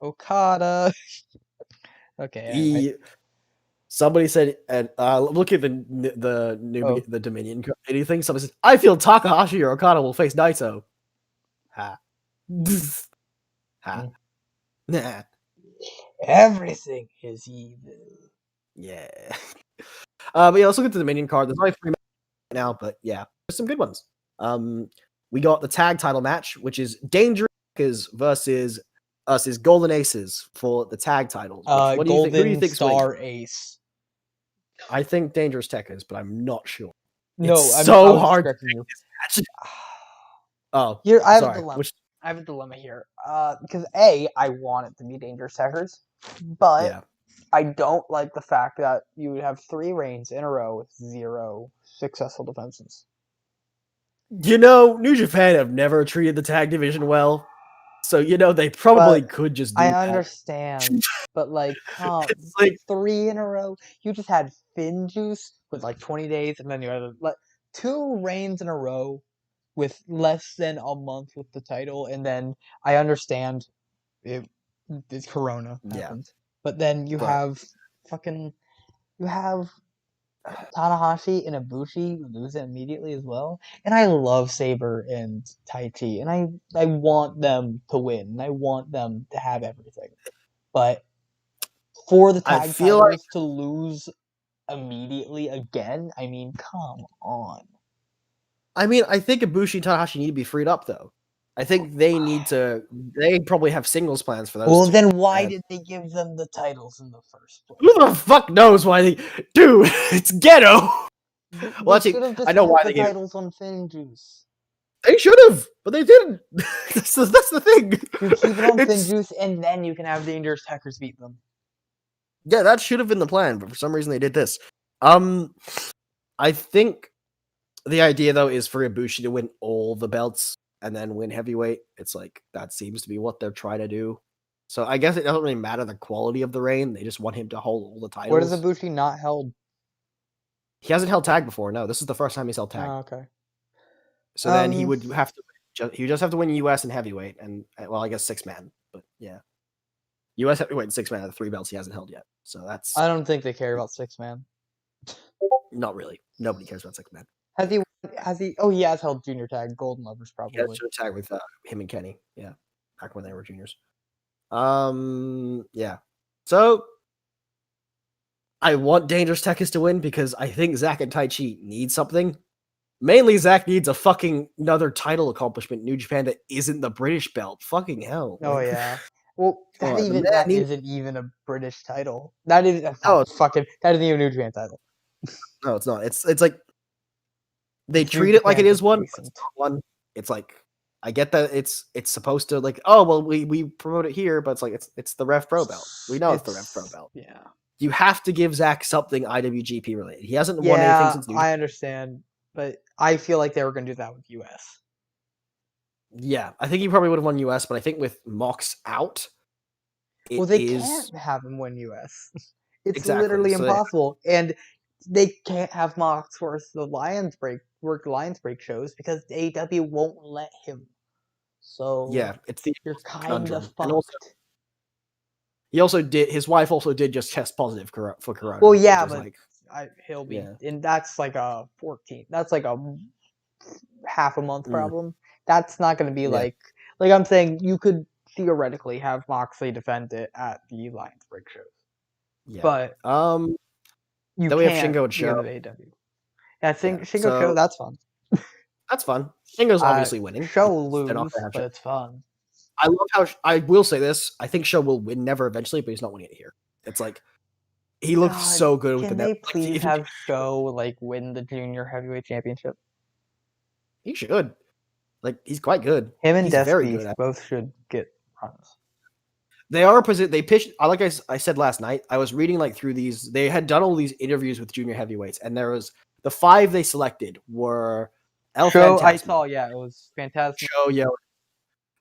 Okada. Okay, anyway. Somebody said, and look at the new Oh. the Dominion anything. Somebody said, I feel Takahashi or Okada will face Naito. Ha. Ha. Mm. Nah. Everything is evil. Yeah. But yeah, let's look at the Dominion card. There's only 3 matches right now, but yeah, there's some good ones. We got the tag title match, which is Dangerous versus Golden Aces for the tag titles. Which, what do you think? Who do you Golden think's winning? Star Ace. I think Dangerous Tekkers, but I'm not sure. No, It's I so was hard correcting to you. match. Oh, Here, I have a sorry. dilemma. Which, I have a dilemma here. Because I want it to be Dangerous Tekkers, but yeah. I don't like the fact that you would have 3 reigns in a row with 0 successful defenses. New Japan have never treated the tag division well. So, they probably could just do I that. understand, but come It's like, 3 in a row. You just had Finn Juice with 20 days, and then you had 2 reigns in a row with less than a month with the title, and then I understand it's Corona yeah. happened, but then you But have you have Tanahashi and Ibushi lose it immediately as well. And I love Saber and Taichi, and I want them to win, and I want them to have everything. But for the I tag feel like, titles to lose immediately again, I mean, come on. I think Ibushi and Tanahashi need to be freed up, though. I think they probably have singles plans for those Well, two. then why did they give them the titles in the first place? Who the fuck knows why dude, it's ghetto. Well, They should have just I know kept why the they gave it. titles on Finn Juice. They should have, but they didn't. that's the thing. You keep it on Finn Juice, and then you can have Dangerous Tekkers beat them. Yeah, that should have been the plan, but for some reason they did this. I think the idea though is for Ibushi to win all the belts and then win heavyweight. It's like that seems to be what they're trying to do. So I guess it doesn't really matter the quality of the reign. They just want him to hold all the titles. What has Ibushi not held? He hasn't held tag before. No, this is the first time he's held tag. Oh, okay. So then he would have to. He would just have to win US and heavyweight, and well, I guess 6-man. But yeah, US heavyweight and 6-man are the 3 belts he hasn't held yet. So that's. I don't think they care about 6-man. Not really. Nobody cares about 6-man. Has he? Oh, he has held junior tag. Golden Lovers probably. He has junior tag with him and Kenny. Yeah, back when they were juniors. Yeah. So I want Dangerous Tekkers to win because I think Zack and Taichi need something. Mainly, Zack needs a fucking another title accomplishment in New Japan that isn't the British belt. Fucking hell. Oh yeah. Well, that isn't even a British title. That isn't that isn't even a New Japan title. No, it's not. It's like they treat it like it is one. It's not one. It's like I get that it's supposed to we promote it here, but it's like it's the Rev Pro belt. We know it's the Rev Pro belt. Yeah. You have to give Zack something IWGP related. He hasn't won anything since New Japan. I understand, but I feel like they were going to do that with US. Yeah, I think he probably would have won US, but I think with Mox out, they can't have him win US. It's literally so impossible, and they can't have Mox versus the Lions Break shows because AEW won't let him. So yeah, you're kind of fucked. Also, his wife also did just test positive for Corona. Well, yeah, but he'll be, and that's like a 14. That's like a half a month problem. That's not going to be like I'm saying. You could theoretically have Moxley defend it at the Lions Break shows. Yeah, but then we have Shingo and Sho. Yeah, Shingo Sho. That's fun. That's fun. Shingo's obviously winning. Sho will lose, but it's fun. I love how I will say this. I think Sho will win never eventually, but he's not winning it here. It's like he looks so good with the. Can they please have Sho win the junior heavyweight championship? He should. He's quite good. Him and Despy both should get runs. They are they pitched. Like I said last night, I was reading through these. They had done all these interviews with junior heavyweights, and there was the 5 they selected were El Phantasmo. I saw, it was Phantasmo. Sho, Yo,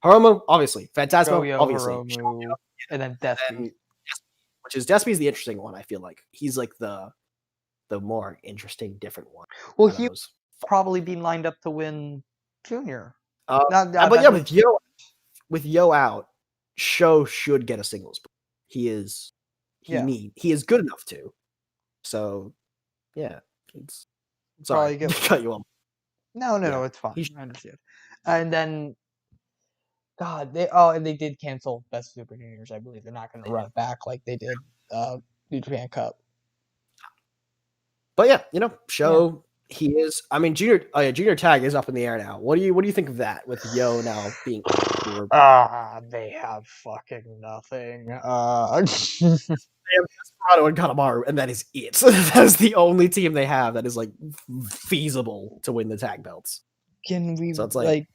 Hiromu, obviously. Phantasmo, Yo, obviously. Hiromu, and then Despy. Which is Despy's the interesting one. I feel like he's the more interesting, different one. Well, he probably be lined up to win junior. But yeah, with Yo out, Show should get a singles. He is he is good enough to. So yeah, it's sorry Probably get to cut you off. no, it's fine. I understand. And then God, they did cancel Best Super Juniors. I believe they're not going to run it back like they did New Japan Cup. But yeah, Show he is. I mean, junior tag is up in the air now. What do you think of that with Yo now being? They have fucking nothing. They have Desperado and Kanemaru, and that is it. That is the only team they have that is like feasible to win the tag belts. Can we So it's like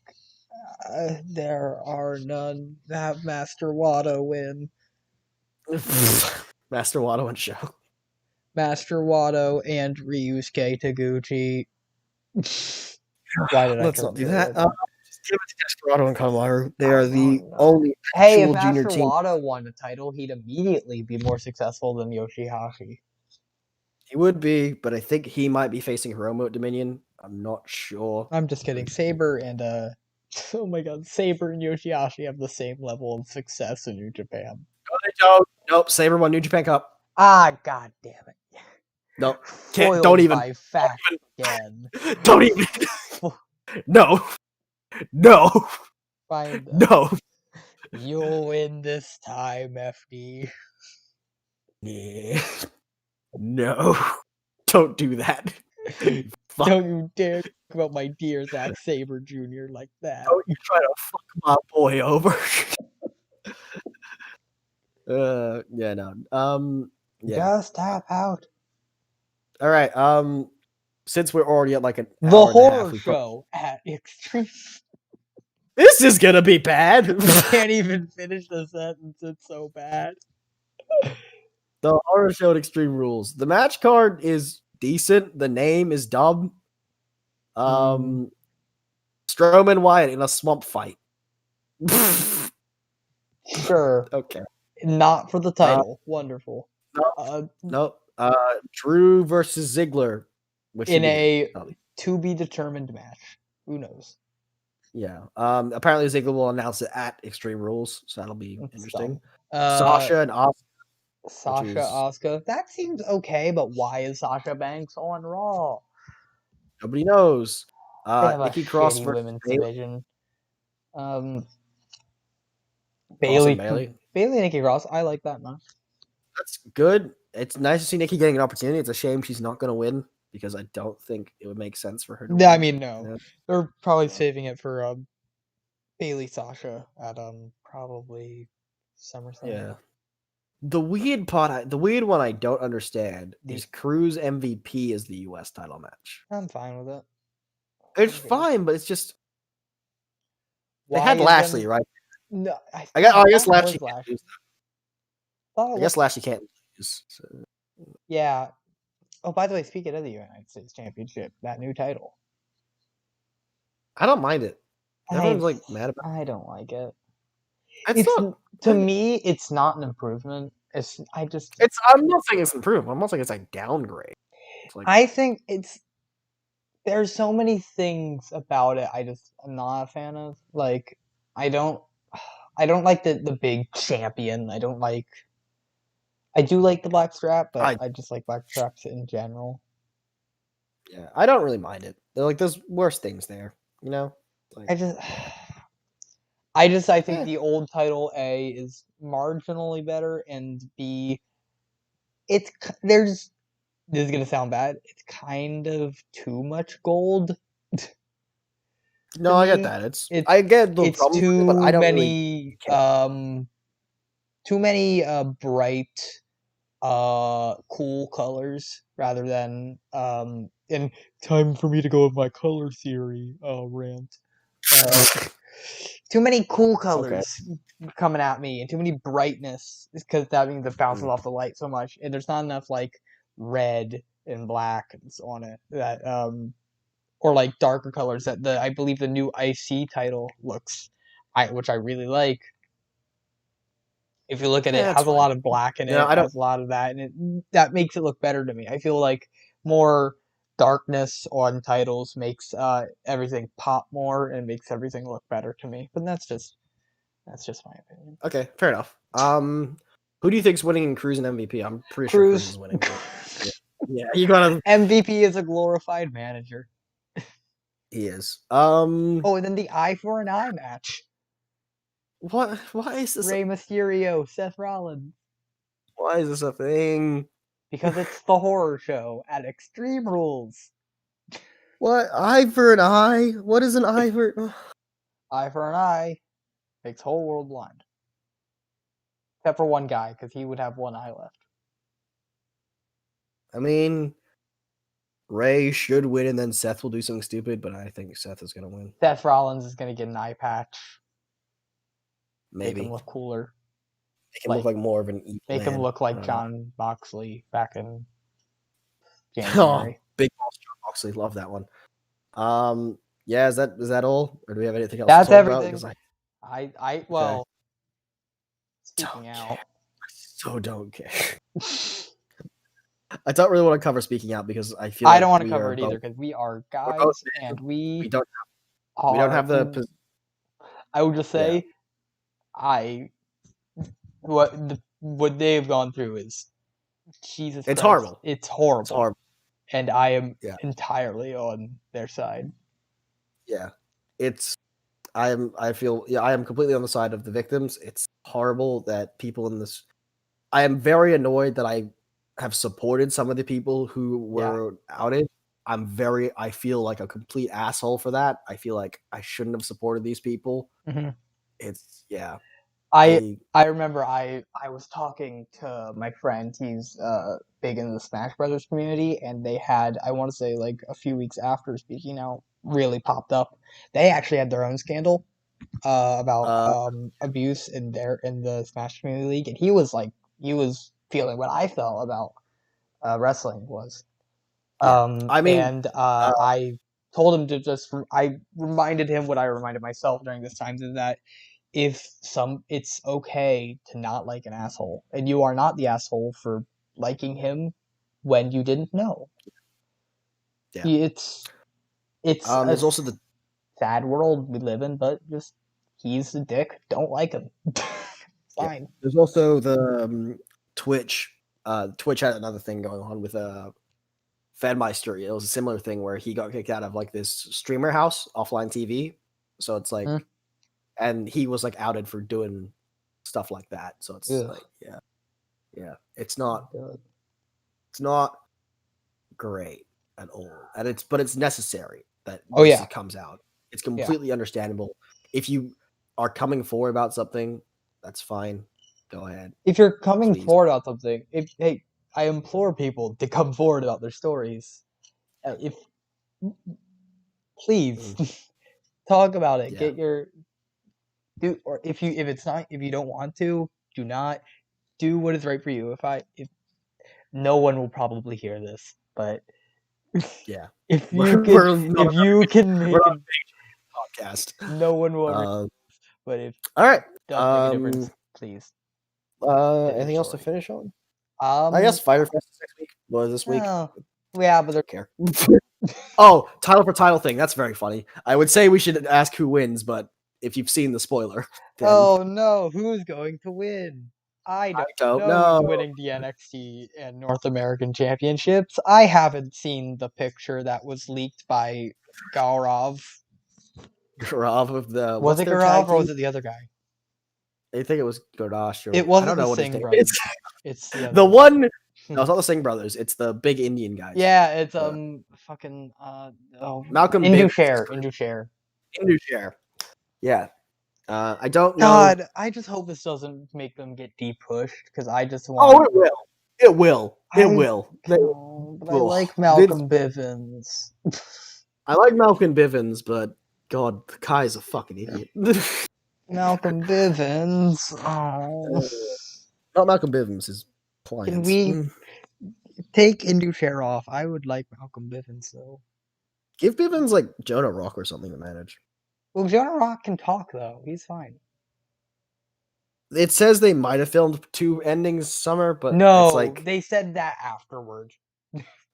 there are none that have Master Wado win. Master Wado and Show. Master Wado and Ryusuke Taguchi. Why did Let's I not do that. that? Just give it to Desperado and Kanemaru. They are the only Hey, if junior Master team. Wado won the title, he'd immediately be more successful than Yoshihashi. He would be, but I think he might be facing Hiromu at Dominion. I'm not sure. I'm just kidding. Saber and oh my god, Saber and Yoshihashi have the same level of success in New Japan. No, they don't. Nope. Saber won New Japan Cup. Ah, god damn it. Nope. Foiled Don't even. by fact again. Don't even. No. No. Find No. You'll win this time, FD. Yeah. No. Don't do that. Fuck. Don't you dare talk about my dear Zack Saber Jr. like that. Don't you try to fuck my boy over. Yeah, no. Yeah. Just tap out. All right. Since we're already at like an The hour and a horror half, show at Extreme. this is gonna be bad. I can't even finish the sentence. It's so bad. The horror show at Extreme Rules. The match card is decent. The name is dumb. Strowman Wyatt in a swamp fight. Sure. Okay. Not for the title. Wonderful. No. Drew versus Ziggler. Which In a to be determined match. Who knows? Yeah. Apparently Ziggler will announce it at Extreme Rules, so that'll be interesting. Dumb. Sasha and Asuka. Asuka. That seems okay, but why is Sasha Banks on Raw? Nobody knows. They have Nikki a Cross shitty versus women's Bayley. division. Bayley. Bayley, Nikki Cross. I like that match. That's good. It's nice to see Nikki getting an opportunity. It's a shame she's not going to win because I don't think it would make sense for her to win. I mean, no. Yeah. They're probably saving it for Bayley Sasha at probably SummerSlam. Yeah. The weird one I don't understand is Cruz MVP is the US title match. I'm fine with it. It's fine, but it's just they had Lashley, right? No, I guess Lashley can't lose. I guess Lashley can't lose. So. Yeah. Oh, by the way, speaking of the United States Championship, that new title. I don't mind it. Everyone's like mad about it. I don't like it. To me, it's not an improvement. I'm not saying it's improvement. I'm not saying it's a downgrade. It's like, I think there's so many things about it I'm not a fan of. Like, I don't like the big champion. I do like the black strap, but I just like black straps in general. Yeah, I don't really mind it. There's worse things there, Like, I think the old title A is marginally better, and B, this is gonna sound bad. It's kind of too much gold. No, I get that. I get the problem, too but I don't many too many bright cool colors rather than and time for me to go with my color theory rant. Too many cool colors coming at me and too many brightness because that means it bounces off the light so much, and there's not enough like red and black on it that or like darker colors that I believe the new IC title looks which I really like. If you look at it, it has a lot of black in it. It has a lot of that, and that makes it look better to me. I feel like more darkness on titles makes everything pop more and makes everything look better to me. But that's just That's just my opinion. Okay, fair enough. Who do you think's winning in Cruz and MVP? I'm pretty sure Cruz Cruz. is winning. Yeah, you gotta. MVP is a glorified manager. He is. Oh, and then the eye for an eye match. What? Why is this? Rey Mysterio, Seth Rollins. Why is this a thing? Because it's the horror show at Extreme Rules. What? Eye for an eye? What is an eye for? Eye for an eye makes whole world blind. Except for one guy, because he would have one eye left. I mean, Ray should win, and then Seth will do something stupid. But I think Seth is gonna win. Seth Rollins is going to get an eye patch. Maybe Make him look cooler. make him look like more of an evil Make him man. look I like don't know. John Moxley back in Oh, January. big boss John Moxley, love that one. Yeah, is that all, or do we have anything else That's to talk about? everything. Because Well, don't speaking out. care. I so don't care. I don't really want to cover speaking out because I feel I like don't want to we cover are it both- either because we are both guys men. and we we don't are. have the I would just say, what they've gone through is Jesus It's Christ. horrible. It's horrible. It's horrible. And I am Yeah. entirely on their side. Yeah, I am completely on the side of the victims. It's horrible that people in this. I am very annoyed that I have supported some of the people who were outed. I feel like a complete asshole for that. I feel like I shouldn't have supported these people. Mm-hmm. It's I remember I was talking to my friend. He's big in the Smash Brothers community, and they had, I want to say, like a few weeks after Speaking Out really popped up, they actually had their own scandal about abuse in the Smash Community League, and he was feeling what I felt about wrestling was. I mean, and I told him to I reminded him what I reminded myself during this time, is that it's okay to not like an asshole, and you are not the asshole for liking him when you didn't know. Yeah. It's there's also the sad world we live in, but just he's a dick. Don't like him. Fine. There's also the Twitch. Twitch had another thing going on with Fedmeister. It was a similar thing where he got kicked out of like this streamer house, offline TV. So it's like, and he was like outed for doing stuff like that. So it's like, yeah, it's not great at all, and it's necessary that this comes out. It's completely understandable. If you are coming forward about something, that's fine. Go ahead. If you're coming forward about something, I implore people to come forward about their stories. Please talk about it. Get your or if you don't want to, do not do what is right for you. If no one will probably hear this, but if you can make a podcast, no one will. But if all right, it does make a difference, please. Anything else to finish on? I guess Fighter Fest is next week. Was this week? Yeah, but don't care. Oh, title for title thing. That's very funny. I would say we should ask who wins, but if you've seen the spoiler, then... oh no, who's going to win? I don't know who's winning the NXT and North American Championships. I haven't seen the picture that was leaked by Gaurav. Gaurav of the... Was it Gaurav or was it the other guy? I think it was Gardash. It wasn't the Singh brothers. It's the one... No, it's not the Singh brothers. It's the big Indian guys. Yeah, it's fucking Malcolm Indushare. Yeah. I don't know. God, I just hope this doesn't make them get de-pushed, because I just want... Oh, it will. It will. It will. But I like Malcolm Bivens. I like Malcolm Bivens, but God, the guy's a fucking idiot. Malcolm Bivens. Oh. Not Malcolm Bivens, his clients. Can we take Indushare off? I would like Malcolm Bivens, though. Give Bivens like Jonah Rock or something to manage. Well, Jonah Rock can talk, though. He's fine. It says they might have filmed 2 endings summer, but no, it's like... they said that afterwards.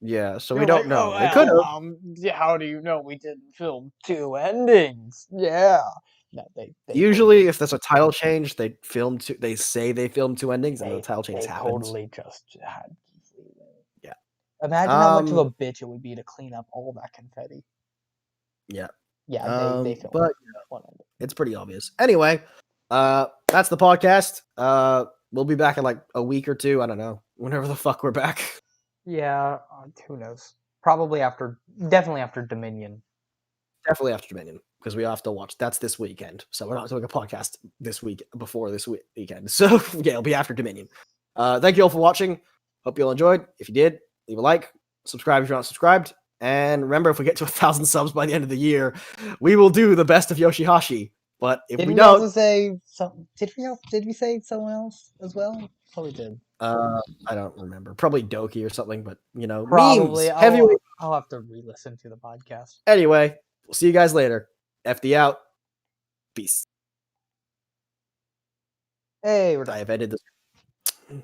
Yeah, so we don't know. They could have. How do you know we didn't film 2 endings? Yeah. No, they Usually, if there's a title change, they say they film two endings, and the title change they happens. totally just had Keith Lee win. Yeah. Imagine how much of a bitch it would be to clean up all that confetti. Yeah. Yeah, they filmed But one ending. it's pretty obvious. Anyway, that's the podcast. We'll be back in like a week or two. I don't know. Whenever the fuck we're back. Yeah, who knows? Definitely after Dominion. Definitely after Dominion, because we have to watch. That's this weekend, so we're not doing a podcast this week before this weekend. So yeah, it'll be after Dominion. Thank you all for watching. Hope you all enjoyed. If you did, leave a like, subscribe if you're not subscribed, and remember, if we get to 1,000 subs by the end of the year, we will do the best of Yoshihashi. But if we don't, also say some? Did we say someone else as well? Probably did. I don't remember. Probably Doki or something. But Probably. memes, heavyweight. I'll have to re-listen to the podcast. Anyway, we'll see you guys later. FD out. Peace. Hey, we're done. I have ended this.